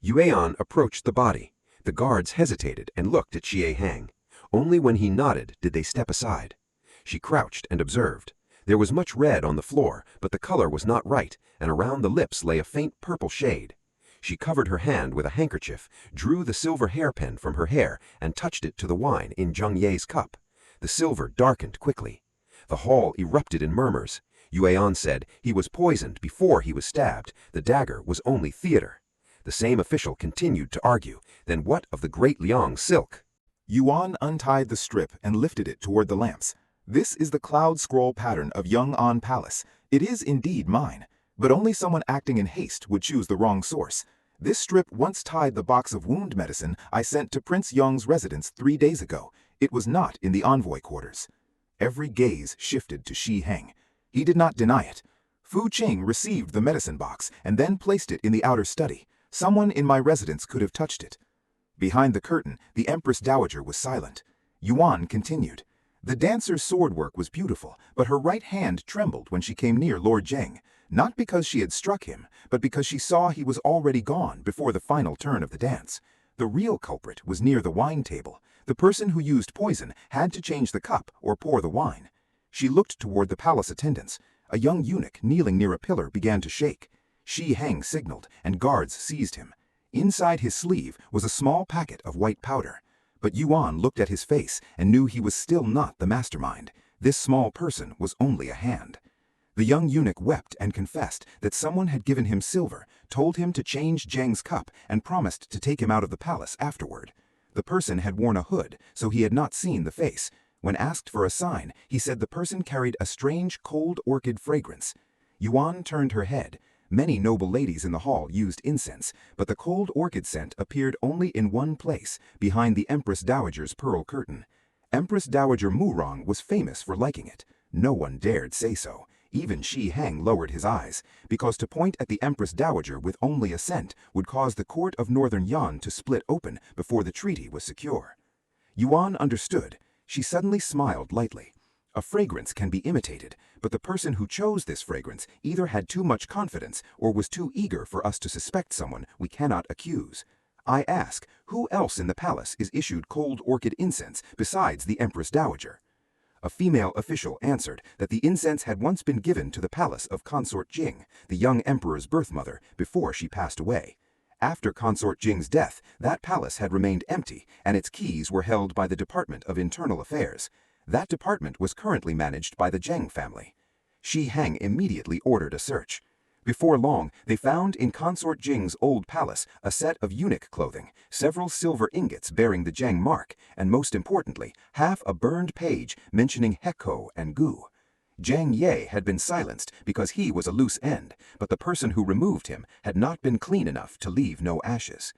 Yue'an approached the body. The guards hesitated and looked at Xie Heng. Only when he nodded did they step aside. She crouched and observed. There was much red on the floor, but the color was not right, and around the lips lay a faint purple shade. She covered her hand with a handkerchief, drew the silver hairpin from her hair, and touched it to the wine in Zheng Ye's cup. The silver darkened quickly. The hall erupted in murmurs. Yue'an said, "He was poisoned before he was stabbed. The dagger was only theater." The same official continued to argue. "Then what of the Great Liang silk?" Yuan untied the strip and lifted it toward the lamps. "This is the cloud scroll pattern of Yong'an Palace. It is indeed mine, but only someone acting in haste would choose the wrong source. This strip once tied the box of wound medicine I sent to Prince Yong's residence 3 days ago. It was not in the envoy quarters." Every gaze shifted to Xie Heng. He did not deny it. "Fu Qing received the medicine box and then placed it in the outer study. Someone in my residence could have touched it." Behind the curtain, the Empress Dowager was silent. Yuan continued. "The dancer's sword work was beautiful, but her right hand trembled when she came near Lord Zheng, not because she had struck him, but because she saw he was already gone before the final turn of the dance. The real culprit was near the wine table. The person who used poison had to change the cup or pour the wine." She looked toward the palace attendants. A young eunuch kneeling near a pillar began to shake. Xie Heng signaled, and guards seized him. Inside his sleeve was a small packet of white powder. But Yuan looked at his face and knew he was still not the mastermind. This small person was only a hand. The young eunuch wept and confessed that someone had given him silver, told him to change Zheng's cup, and promised to take him out of the palace afterward. The person had worn a hood, so he had not seen the face. When asked for a sign, he said the person carried a strange cold orchid fragrance. Yuan turned her head. Many noble ladies in the hall used incense, but the cold orchid scent appeared only in one place, behind the Empress Dowager's pearl curtain. Empress Dowager Murong was famous for liking it. No one dared say so. Even Xie Heng lowered his eyes, because to point at the Empress Dowager with only a scent would cause the court of Northern Yan to split open before the treaty was secure. Yuan understood. She suddenly smiled lightly. A fragrance can be imitated, but the person who chose this fragrance either had too much confidence or was too eager for us to suspect someone we cannot accuse. I ask, who else in the palace is issued cold orchid incense besides the Empress Dowager? A female official answered that the incense had once been given to the palace of Consort Jing, the young emperor's birth mother, before she passed away. After Consort Jing's death, that palace had remained empty, and its keys were held by the Department of Internal Affairs. That department was currently managed by the Zheng family. Xie Heng immediately ordered a search. Before long, they found in Consort Jing's old palace a set of eunuch clothing, several silver ingots bearing the Zheng mark, and most importantly, half a burned page mentioning Heko and Gu. Zheng Ye had been silenced because he was a loose end, but the person who removed him had not been clean enough to leave no ashes.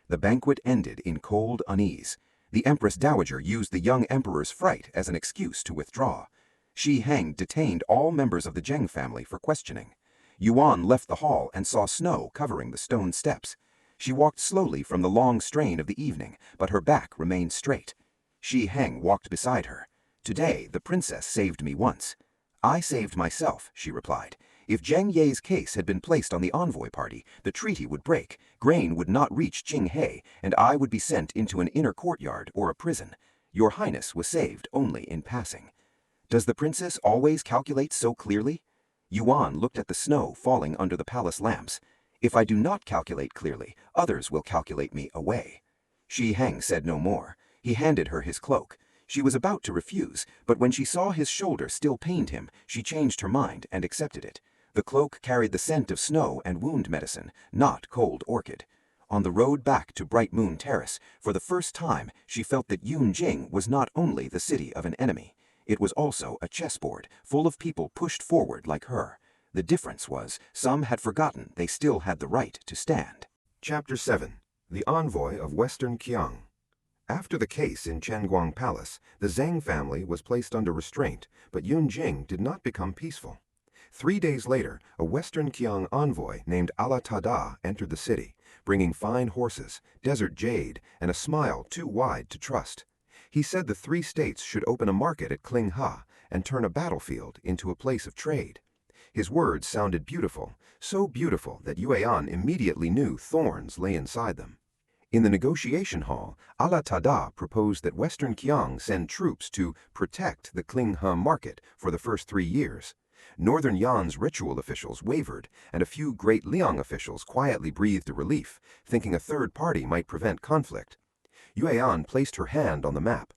The banquet ended in cold unease. The Empress Dowager used the young emperor's fright as an excuse to withdraw. Xie Heng detained all members of the Zheng family for questioning. Yuan left the hall and saw snow covering the stone steps. She walked slowly from the long strain of the evening, but her back remained straight. Xie Heng walked beside her. "Today, the princess saved me once." "I saved myself," she replied. "If Zheng Ye's case had been placed on the envoy party, the treaty would break, grain would not reach Qinghe, and I would be sent into an inner courtyard or a prison. Your Highness was saved only in passing." "Does the princess always calculate so clearly?" Yuan looked at the snow falling under the palace lamps. "If I do not calculate clearly, others will calculate me away." Xie Heng said no more. He handed her his cloak. She was about to refuse, but when she saw his shoulder still pained him, she changed her mind and accepted it. The cloak carried the scent of snow and wound medicine, not cold orchid. On the road back to Bright Moon Terrace, for the first time, she felt that Yunjing was not only the city of an enemy. It was also a chessboard, full of people pushed forward like her. The difference was, some had forgotten they still had the right to stand. Chapter 7. The Envoy of Western Qiang. After the case in Chenguang Palace, the Zheng family was placed under restraint, but Yunjing did not become peaceful. 3 days later, a Western Qiang envoy named Alatada entered the city, bringing fine horses, desert jade, and a smile too wide to trust. He said the 3 states should open a market at Qinghe and turn a battlefield into a place of trade. His words sounded beautiful, so beautiful that Yue'an immediately knew thorns lay inside them. In the negotiation hall, Alatada proposed that Western Qiang send troops to protect the Qinghe market for the first 3 years. Northern Yan's ritual officials wavered, and a few Great Liang officials quietly breathed a relief, thinking a third party might prevent conflict. Yue'an placed her hand on the map.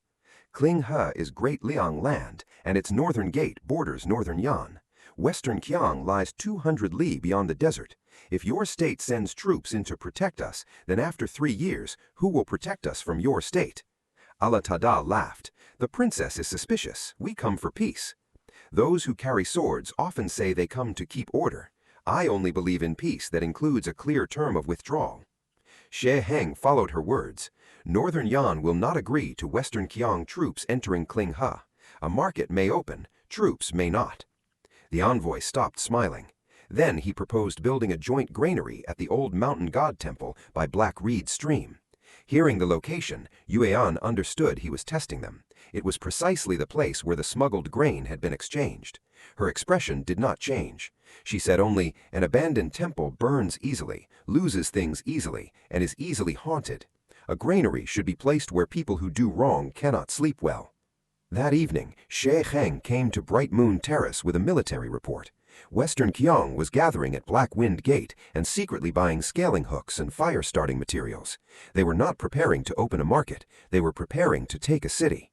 Qinghe is Great Liang land, and its northern gate borders Northern Yan. Western Qiang lies 200 li beyond the desert. If your state sends troops in to protect us, then after 3 years, who will protect us from your state? Alatada laughed. "The princess is suspicious. We come for peace." "Those who carry swords often say they come to keep order. I only believe in peace that includes a clear term of withdrawal." Xie Heng followed her words. "Northern Yan will not agree to Western Qiang troops entering Qinghe. A market may open, troops may not." The envoy stopped smiling. Then he proposed building a joint granary at the old mountain god temple by Black Reed Stream. Hearing the location, Yue'an understood he was testing them. It was precisely the place where the smuggled grain had been exchanged. Her expression did not change. She said only, "An abandoned temple burns easily, loses things easily, and is easily haunted. A granary should be placed where people who do wrong cannot sleep well." That evening, Xie Heng came to Bright Moon Terrace with a military report. Western Qiang was gathering at Black Wind Gate and secretly buying scaling hooks and fire-starting materials. They were not preparing to open a market, they were preparing to take a city.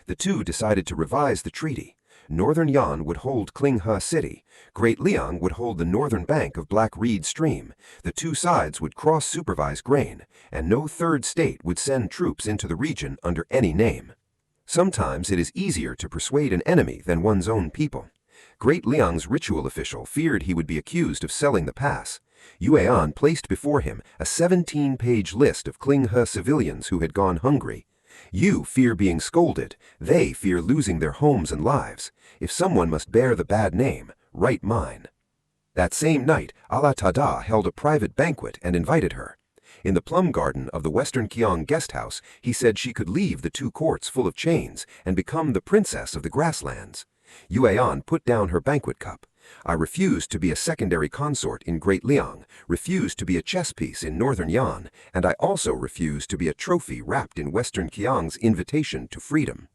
The two decided to revise the treaty. Northern Yan would hold Qinghe City. Great Liang would hold the northern bank of Black Reed Stream. The 2 sides would cross-supervise grain, and no third state would send troops into the region under any name. Sometimes it is easier to persuade an enemy than one's own people. Great Liang's ritual official feared he would be accused of selling the pass. Yue'an placed before him a 17-page list of Qinghe civilians who had gone hungry. You fear being scolded, they fear losing their homes and lives. If someone must bear the bad name, write mine. That same night, Allah Tada held a private banquet and invited her. In the plum garden of the Western Qiang guest house, he said she could leave the 2 courts full of chains and become the princess of the grasslands. Yue'an put down her banquet cup. I refused to be a secondary consort in Great Liang, refused to be a chess piece in Northern Yan, and I also refused to be a trophy wrapped in Western Qiang's invitation to freedom.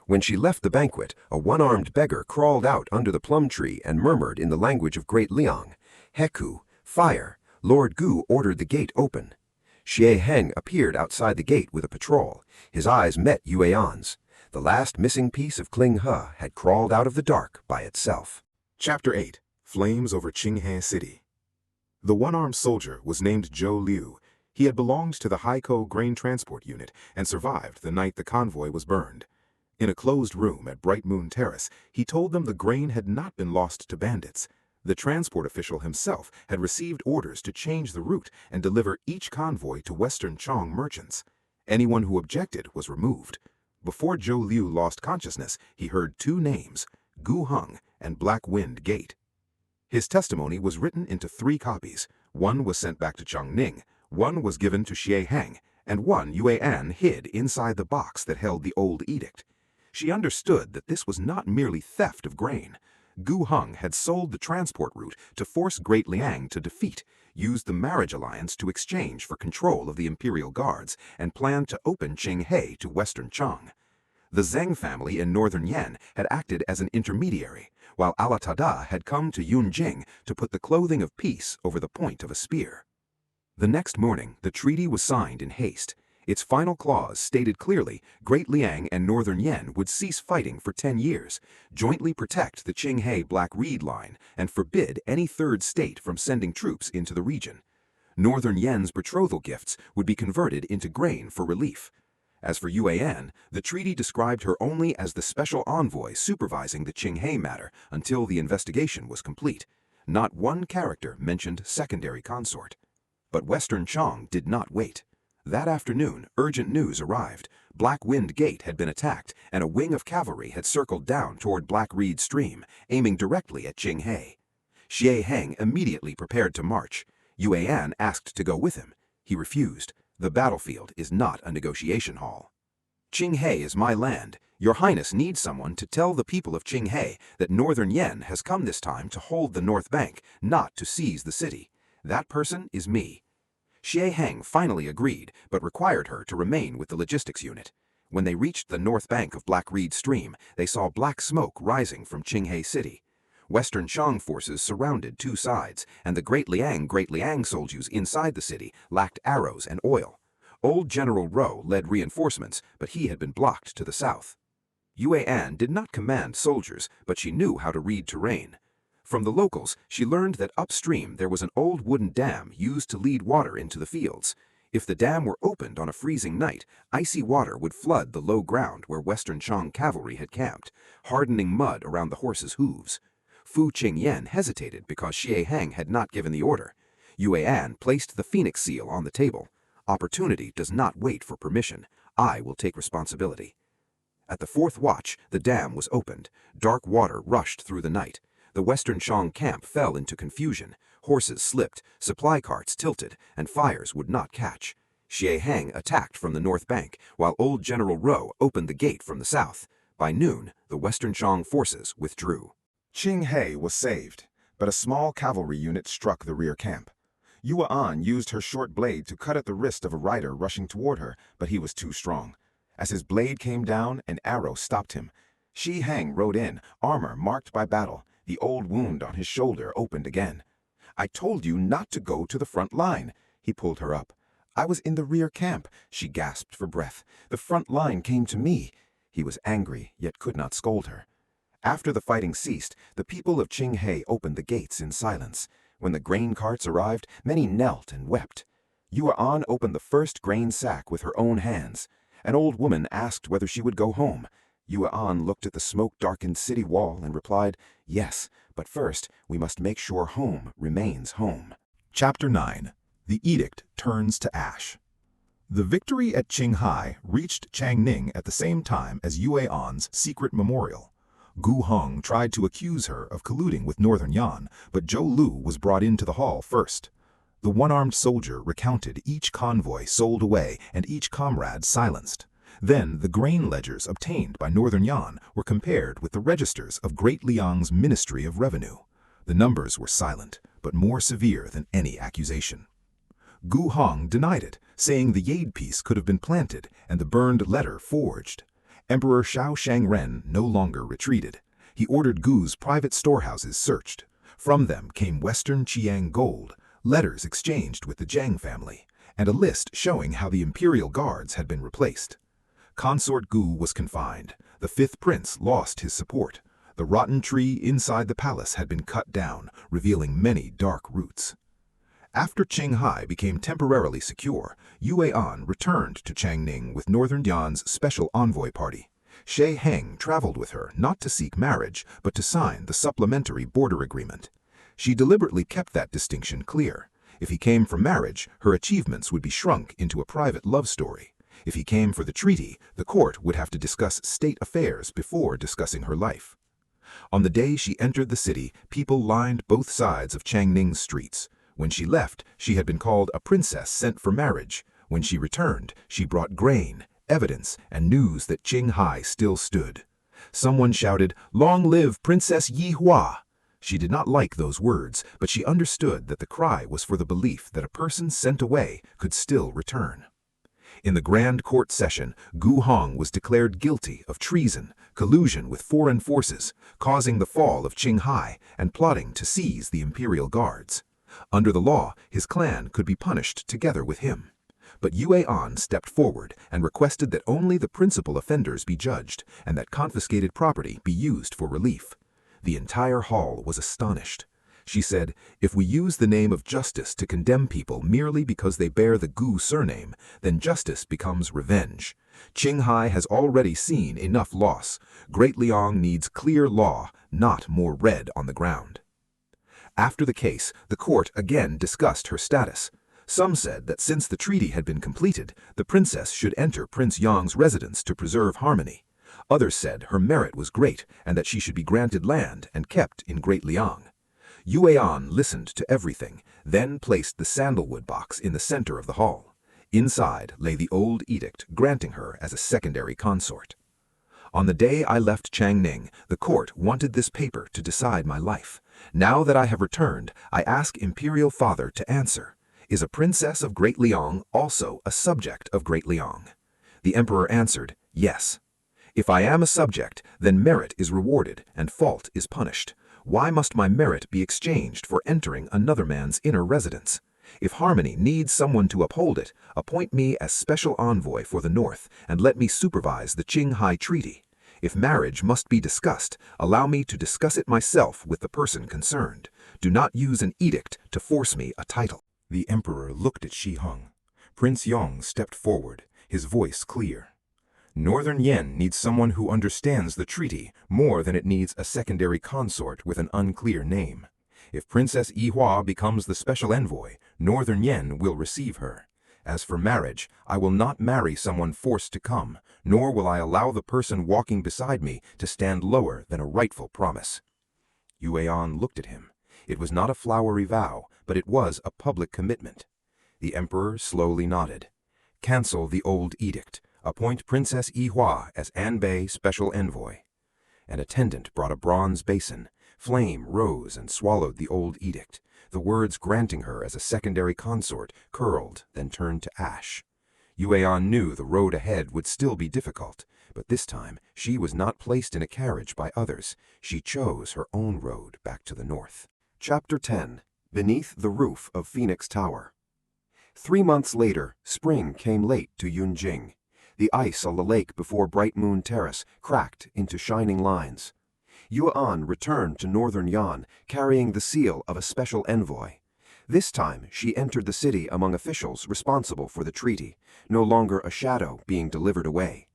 When she left the banquet, a one-armed beggar crawled out under the plum tree and murmured in the language of Great Liang, "Heku, fire, Lord Gu ordered the gate open." Xie Heng appeared outside the gate with a patrol. His eyes met Yue'an's. The last missing piece of Qinghe had crawled out of the dark by itself. Chapter 8. Flames over Qinghe City. The one-armed soldier was named Zhou Liu. He had belonged to the Haikou grain transport unit and survived the night the convoy was burned. In a closed room at Bright Moon Terrace, he told them the grain had not been lost to bandits. The transport official himself had received orders to change the route and deliver each convoy to Western Chong merchants. Anyone who objected was removed. Before Zhou Liu lost consciousness, he heard 2 names, Gu Heng and Black Wind Gate. His testimony was written into 3 copies. One was sent back to Chongning, one was given to Xie Heng, and one Yue'an hid inside the box that held the old edict. She understood that this was not merely theft of grain. Gu Heng had sold the transport route to force Great Liang to defeat, used the marriage alliance to exchange for control of the imperial guards, and planned to open Qinghe to Western Chong. The Zheng family in Northern Yan had acted as an intermediary, while Allah Tada had come to Yunjing to put the clothing of peace over the point of a spear. The next morning, the treaty was signed in haste. Its final clause stated clearly Great Liang and Northern Yan would cease fighting for 10 years, jointly protect the Qinghe Black Reed Line, and forbid any third state from sending troops into the region. Northern Yan's betrothal gifts would be converted into grain for relief. As for Yue'an, the treaty described her only as the special envoy supervising the Qinghe matter until the investigation was complete. Not one character mentioned secondary consort. But Western Chong did not wait. That afternoon, urgent news arrived. Black Wind Gate had been attacked, and a wing of cavalry had circled down toward Black Reed Stream, aiming directly at Qinghe. Xie Heng immediately prepared to march. Yue'an asked to go with him. He refused. The battlefield is not a negotiation hall. Qinghe is my land. Your Highness needs someone to tell the people of Qinghe that Northern Yan has come this time to hold the North Bank, not to seize the city. That person is me. Xie Heng finally agreed, but required her to remain with the logistics unit. When they reached the north bank of Black Reed Stream, they saw black smoke rising from Qinghe City. Western Chong forces surrounded 2 sides, and the Great Liang soldiers inside the city lacked arrows and oil. Old General Rou led reinforcements, but he had been blocked to the south. Yue'an did not command soldiers, but she knew how to read terrain. From the locals, she learned that upstream there was an old wooden dam used to lead water into the fields. If the dam were opened on a freezing night, icy water would flood the low ground where Western Chong cavalry had camped, hardening mud around the horses' hooves. Fu Qingyan hesitated because Xie Heng had not given the order. Yue'an placed the phoenix seal on the table. Opportunity does not wait for permission. I will take responsibility. At the 4th watch, the dam was opened. Dark water rushed through the night. The Western Chong camp fell into confusion. Horses slipped, supply carts tilted, and fires would not catch. Xie Heng attacked from the north bank, while old General Rou opened the gate from the south. By noon, the Western Chong forces withdrew. Qinghe was saved, but a small cavalry unit struck the rear camp. Yue'an used her short blade to cut at the wrist of a rider rushing toward her, but he was too strong. As his blade came down, an arrow stopped him. Xie Heng rode in, armor marked by battle. The old wound on his shoulder opened again. "I told you not to go to the front line." He pulled her up. "I was in the rear camp," she gasped for breath. "The front line came to me." He was angry, yet could not scold her. After the fighting ceased, the people of Qinghe opened the gates in silence. When the grain carts arrived, many knelt and wept. Yue'an opened the first grain sack with her own hands. An old woman asked whether she would go home. Yue'an looked at the smoke-darkened city wall and replied, "Yes, but first we must make sure home remains home." Chapter 9. The Edict Turns to Ash. The victory at Qinghai reached Changning at the same time as Yue'an's secret memorial. Xie Heng tried to accuse her of colluding with Northern Yan, but Zhou Lu was brought into the hall first. The one-armed soldier recounted each convoy sold away and each comrade silenced. Then the grain ledgers obtained by Northern Yan were compared with the registers of Great Liang's Ministry of Revenue. The numbers were silent, but more severe than any accusation. Xie Heng denied it, saying the Yade piece could have been planted and the burned letter forged. Emperor Xiao Shangren no longer retreated. He ordered Gu's private storehouses searched. From them came Western Qiang gold, letters exchanged with the Zhang family, and a list showing how the imperial guards had been replaced. Consort Gu was confined. The fifth prince lost his support. The rotten tree inside the palace had been cut down, revealing many dark roots. After Qinghai became temporarily secure, Yue'an returned to Changning with Northern Yan's special envoy party. Xie Heng traveled with her not to seek marriage, but to sign the supplementary border agreement. She deliberately kept that distinction clear. If he came for marriage, her achievements would be shrunk into a private love story. If he came for the treaty, the court would have to discuss state affairs before discussing her life. On the day she entered the city, people lined both sides of Changning's streets. When she left, she had been called a princess sent for marriage. When she returned, she brought grain, evidence, and news that Qinghai still stood. Someone shouted, "Long live Princess Yi Hua!" She did not like those words, but she understood that the cry was for the belief that a person sent away could still return. In the grand court session, Xie Heng was declared guilty of treason, collusion with foreign forces, causing the fall of Qinghai, and plotting to seize the imperial guards. Under the law, his clan could be punished together with him. But Yue'an stepped forward and requested that only the principal offenders be judged and that confiscated property be used for relief. The entire hall was astonished. She said, "If we use the name of justice to condemn people merely because they bear the Gu surname, then justice becomes revenge. Qinghai has already seen enough loss. Great Liang needs clear law, not more red on the ground." After the case, the court again discussed her status. Some said that since the treaty had been completed, the princess should enter Prince Yang's residence to preserve harmony. Others said her merit was great and that she should be granted land and kept in Great Liang. Yue'an listened to everything, then placed the sandalwood box in the center of the hall. Inside lay the old edict granting her as a secondary consort. "On the day I left Changning, the court wanted this paper to decide my life. Now that I have returned, I ask Imperial Father to answer. Is a princess of Great Liang also a subject of Great Liang?" The emperor answered, "Yes." "If I am a subject, then merit is rewarded and fault is punished. Why must my merit be exchanged for entering another man's inner residence? If harmony needs someone to uphold it, appoint me as special envoy for the North and let me supervise the Qinghai Treaty. If marriage must be discussed, allow me to discuss it myself with the person concerned. Do not use an edict to force me a title." The emperor looked at Xie Heng. Prince Yong stepped forward, his voice clear. "Northern Yan needs someone who understands the treaty more than it needs a secondary consort with an unclear name. If Princess Yi Hua becomes the special envoy, Northern Yan will receive her. As for marriage, I will not marry someone forced to come, nor will I allow the person walking beside me to stand lower than a rightful promise." Yue'an looked at him. It was not a flowery vow, but it was a public commitment. The emperor slowly nodded. "Cancel the old edict. Appoint Princess Yi Hua as Anbei special envoy." An attendant brought a bronze basin. Flame rose and swallowed the old edict. The words granting her as a secondary consort curled, then turned to ash. Yue'an knew the road ahead would still be difficult, but this time she was not placed in a carriage by others. She chose her own road back to the north. Chapter 10. Beneath the Roof of Phoenix Tower. 3 months later, spring came late to Yunjing. The ice on the lake before Bright Moon Terrace cracked into shining lines. Yue'an returned to Northern Yan, carrying the seal of a special envoy. This time, she entered the city among officials responsible for the treaty, no longer a shadow being delivered away.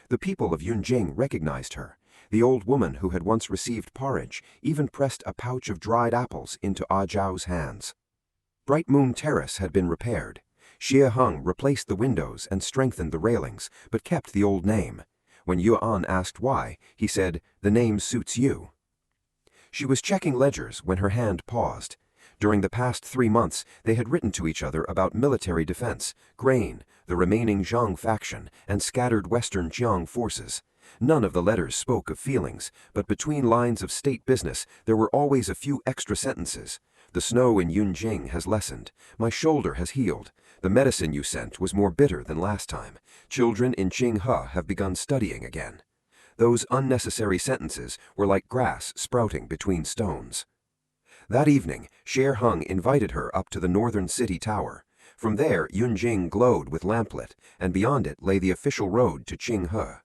The people of Yunjing recognized her. The old woman who had once received porridge even pressed a pouch of dried apples into Ah Zhao's hands. Bright Moon Terrace had been repaired. Xie Heng replaced the windows and strengthened the railings, but kept the old name. When Yue'an asked why, he said, "The name suits you." She was checking ledgers when her hand paused. During the past 3 months, they had written to each other about military defense, grain, the remaining Zhang faction, and scattered western Jiang forces. None of the letters spoke of feelings, but between lines of state business there were always a few extra sentences. The snow in Yunjing has lessened. My shoulder has healed. The medicine you sent was more bitter than last time. Children in Qinghe have begun studying again. Those unnecessary sentences were like grass sprouting between stones. That evening, Xie Heng invited her up to the northern city tower. From there, Yunjing glowed with lamplit, and beyond it lay the official road to Qinghe.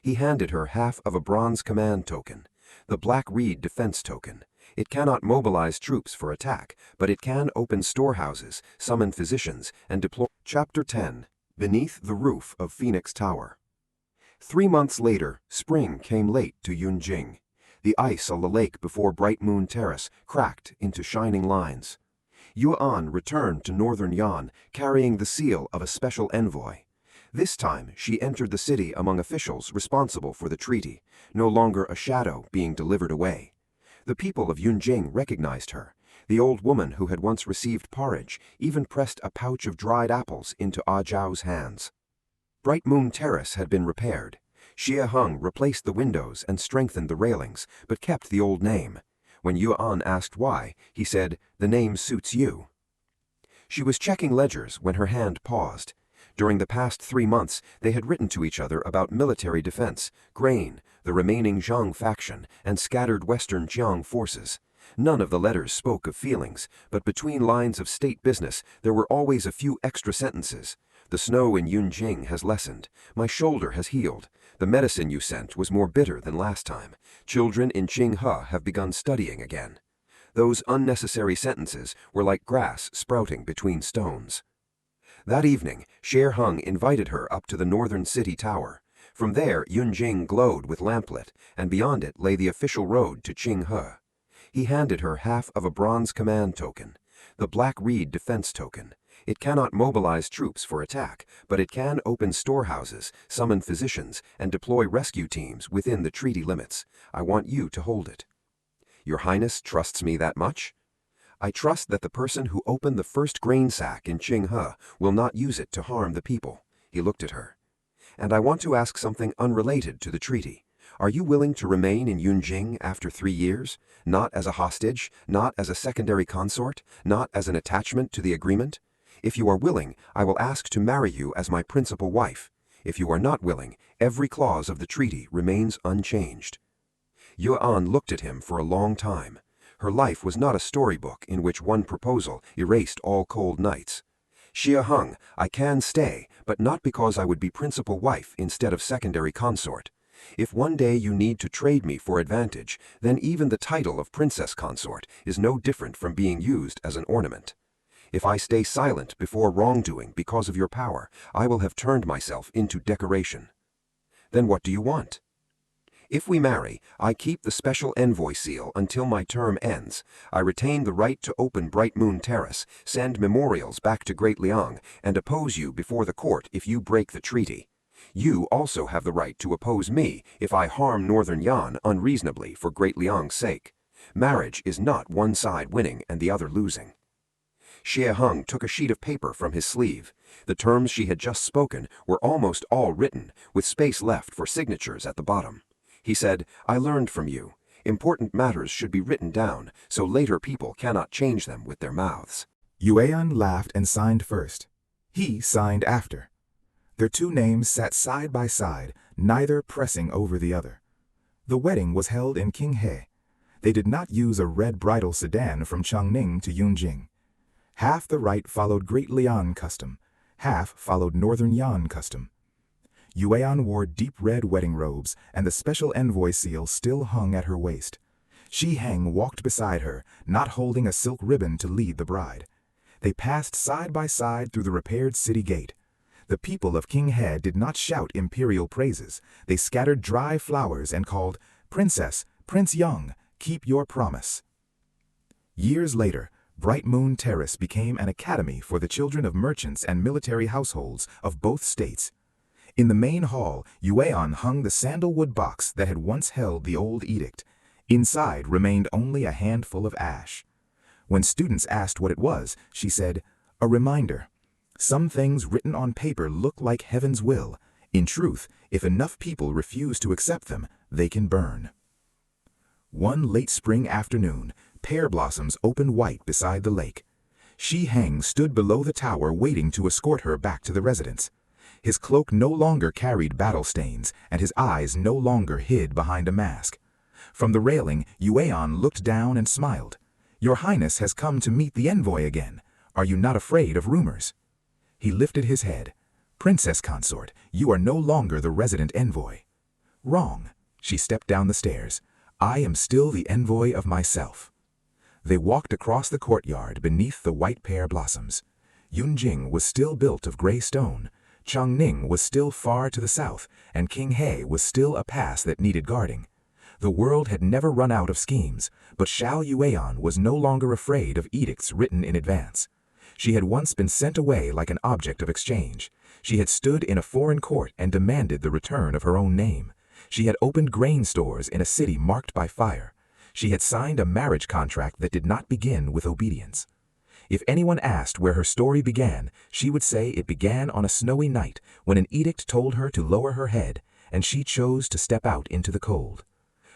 He handed her half of a bronze command token, the Black Reed defense token. It cannot mobilize troops for attack, but it can open storehouses, summon physicians, and deploy. Chapter 10. Beneath the Roof of Phoenix Tower. 3 months later, spring came late to Yunjing. The ice on the lake before Bright Moon Terrace cracked into shining lines. Yue'an returned to Northern Yan, carrying the seal of a special envoy. This time, she entered the city among officials responsible for the treaty, no longer a shadow being delivered away. The people of Yunjing recognized her. The old woman who had once received porridge even pressed a pouch of dried apples into Ah Zhao's hands. Bright Moon Terrace had been repaired. Xie Heng replaced the windows and strengthened the railings, but kept the old name. When Yue'an asked why, he said, "The name suits you." She was checking ledgers when her hand paused. During the past 3 months, they had written to each other about military defense, grain, the remaining Zhang faction, and scattered western Jiang forces. None of the letters spoke of feelings, but between lines of state business there were always a few extra sentences. The snow in Yunjing has lessened. My shoulder has healed. The medicine you sent was more bitter than last time. Children in Qinghe have begun studying again. Those unnecessary sentences were like grass sprouting between stones. That evening, Xie Heng invited her up to the northern city tower. From there, Yunjing glowed with lamplit, and beyond it lay the official road to Qinghe. He handed her half of a bronze command token, the Black Reed defense token. It cannot mobilize troops for attack, but it can open storehouses, summon physicians, and deploy rescue teams within the treaty limits. I want you to hold it. Your Highness trusts me that much? I trust that the person who opened the first grain sack in Qinghe will not use it to harm the people. He looked at her. And I want to ask something unrelated to the treaty. Are you willing to remain in Yunjing after 3 years? Not as a hostage, not as a secondary consort, not as an attachment to the agreement? If you are willing, I will ask to marry you as my principal wife. If you are not willing, every clause of the treaty remains unchanged. Yue'an looked at him for a long time. Her life was not a storybook in which one proposal erased all cold nights. Xie Heng, I can stay, but not because I would be principal wife instead of secondary consort. If one day you need to trade me for advantage, then even the title of princess consort is no different from being used as an ornament. If I stay silent before wrongdoing because of your power, I will have turned myself into decoration. Then what do you want? If we marry, I keep the special envoy seal until my term ends. I retain the right to open Bright Moon Terrace, send memorials back to Great Liang, and oppose you before the court if you break the treaty. You also have the right to oppose me if I harm Northern Yan unreasonably for Great Liang's sake. Marriage is not one side winning and the other losing. Xie Heng took a sheet of paper from his sleeve. The terms she had just spoken were almost all written, with space left for signatures at the bottom. He said, I learned from you. Important matters should be written down, so later people cannot change them with their mouths. Yue'an laughed and signed first. He signed after. Their 2 names sat side by side, neither pressing over the other. The wedding was held in Qinghe. They did not use a red bridal sedan from Changning to Yunjing. Half the rite followed Great Liang custom, half followed Northern Yan custom. Yue'an wore deep red wedding robes, and the special envoy seal still hung at her waist. Xie Heng walked beside her, not holding a silk ribbon to lead the bride. They passed side by side through the repaired city gate. The people of King He did not shout imperial praises. They scattered dry flowers and called, "Princess, Prince Yong, keep your promise." Years later, Bright Moon Terrace became an academy for the children of merchants and military households of both states. In the main hall, Yue'an hung the sandalwood box that had once held the old edict. Inside remained only a handful of ash. When students asked what it was, she said, "A reminder. Some things written on paper look like heaven's will. In truth, if enough people refuse to accept them, they can burn." One late spring afternoon, pear blossoms opened white beside the lake. Xie Heng stood below the tower waiting to escort her back to the residence. His cloak no longer carried battle stains, and his eyes no longer hid behind a mask. From the railing, Yue'an looked down and smiled. "Your Highness has come to meet the envoy again. Are you not afraid of rumors?" He lifted his head. "Princess consort, you are no longer the resident envoy." "Wrong." She stepped down the stairs. "I am still the envoy of myself." They walked across the courtyard beneath the white pear blossoms. Yunjing was still built of gray stone. Changning was still far to the south, and King He was still a pass that needed guarding. The world had never run out of schemes, but Xiao Yue'an was no longer afraid of edicts written in advance. She had once been sent away like an object of exchange. She had stood in a foreign court and demanded the return of her own name. She had opened grain stores in a city marked by fire. She had signed a marriage contract that did not begin with obedience. If anyone asked where her story began, she would say it began on a snowy night when an edict told her to lower her head, and she chose to step out into the cold.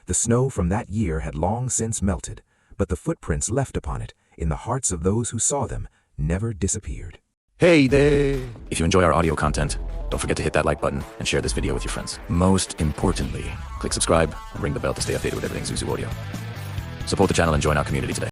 The snow from that year had long since melted, but the footprints left upon it, in the hearts of those who saw them, never disappeared. Hey there! If you enjoy our audio content, don't forget to hit that like button and share this video with your friends. Most importantly, click subscribe and ring the bell to stay updated with everything Zuzu Audio. Support the channel and join our community today.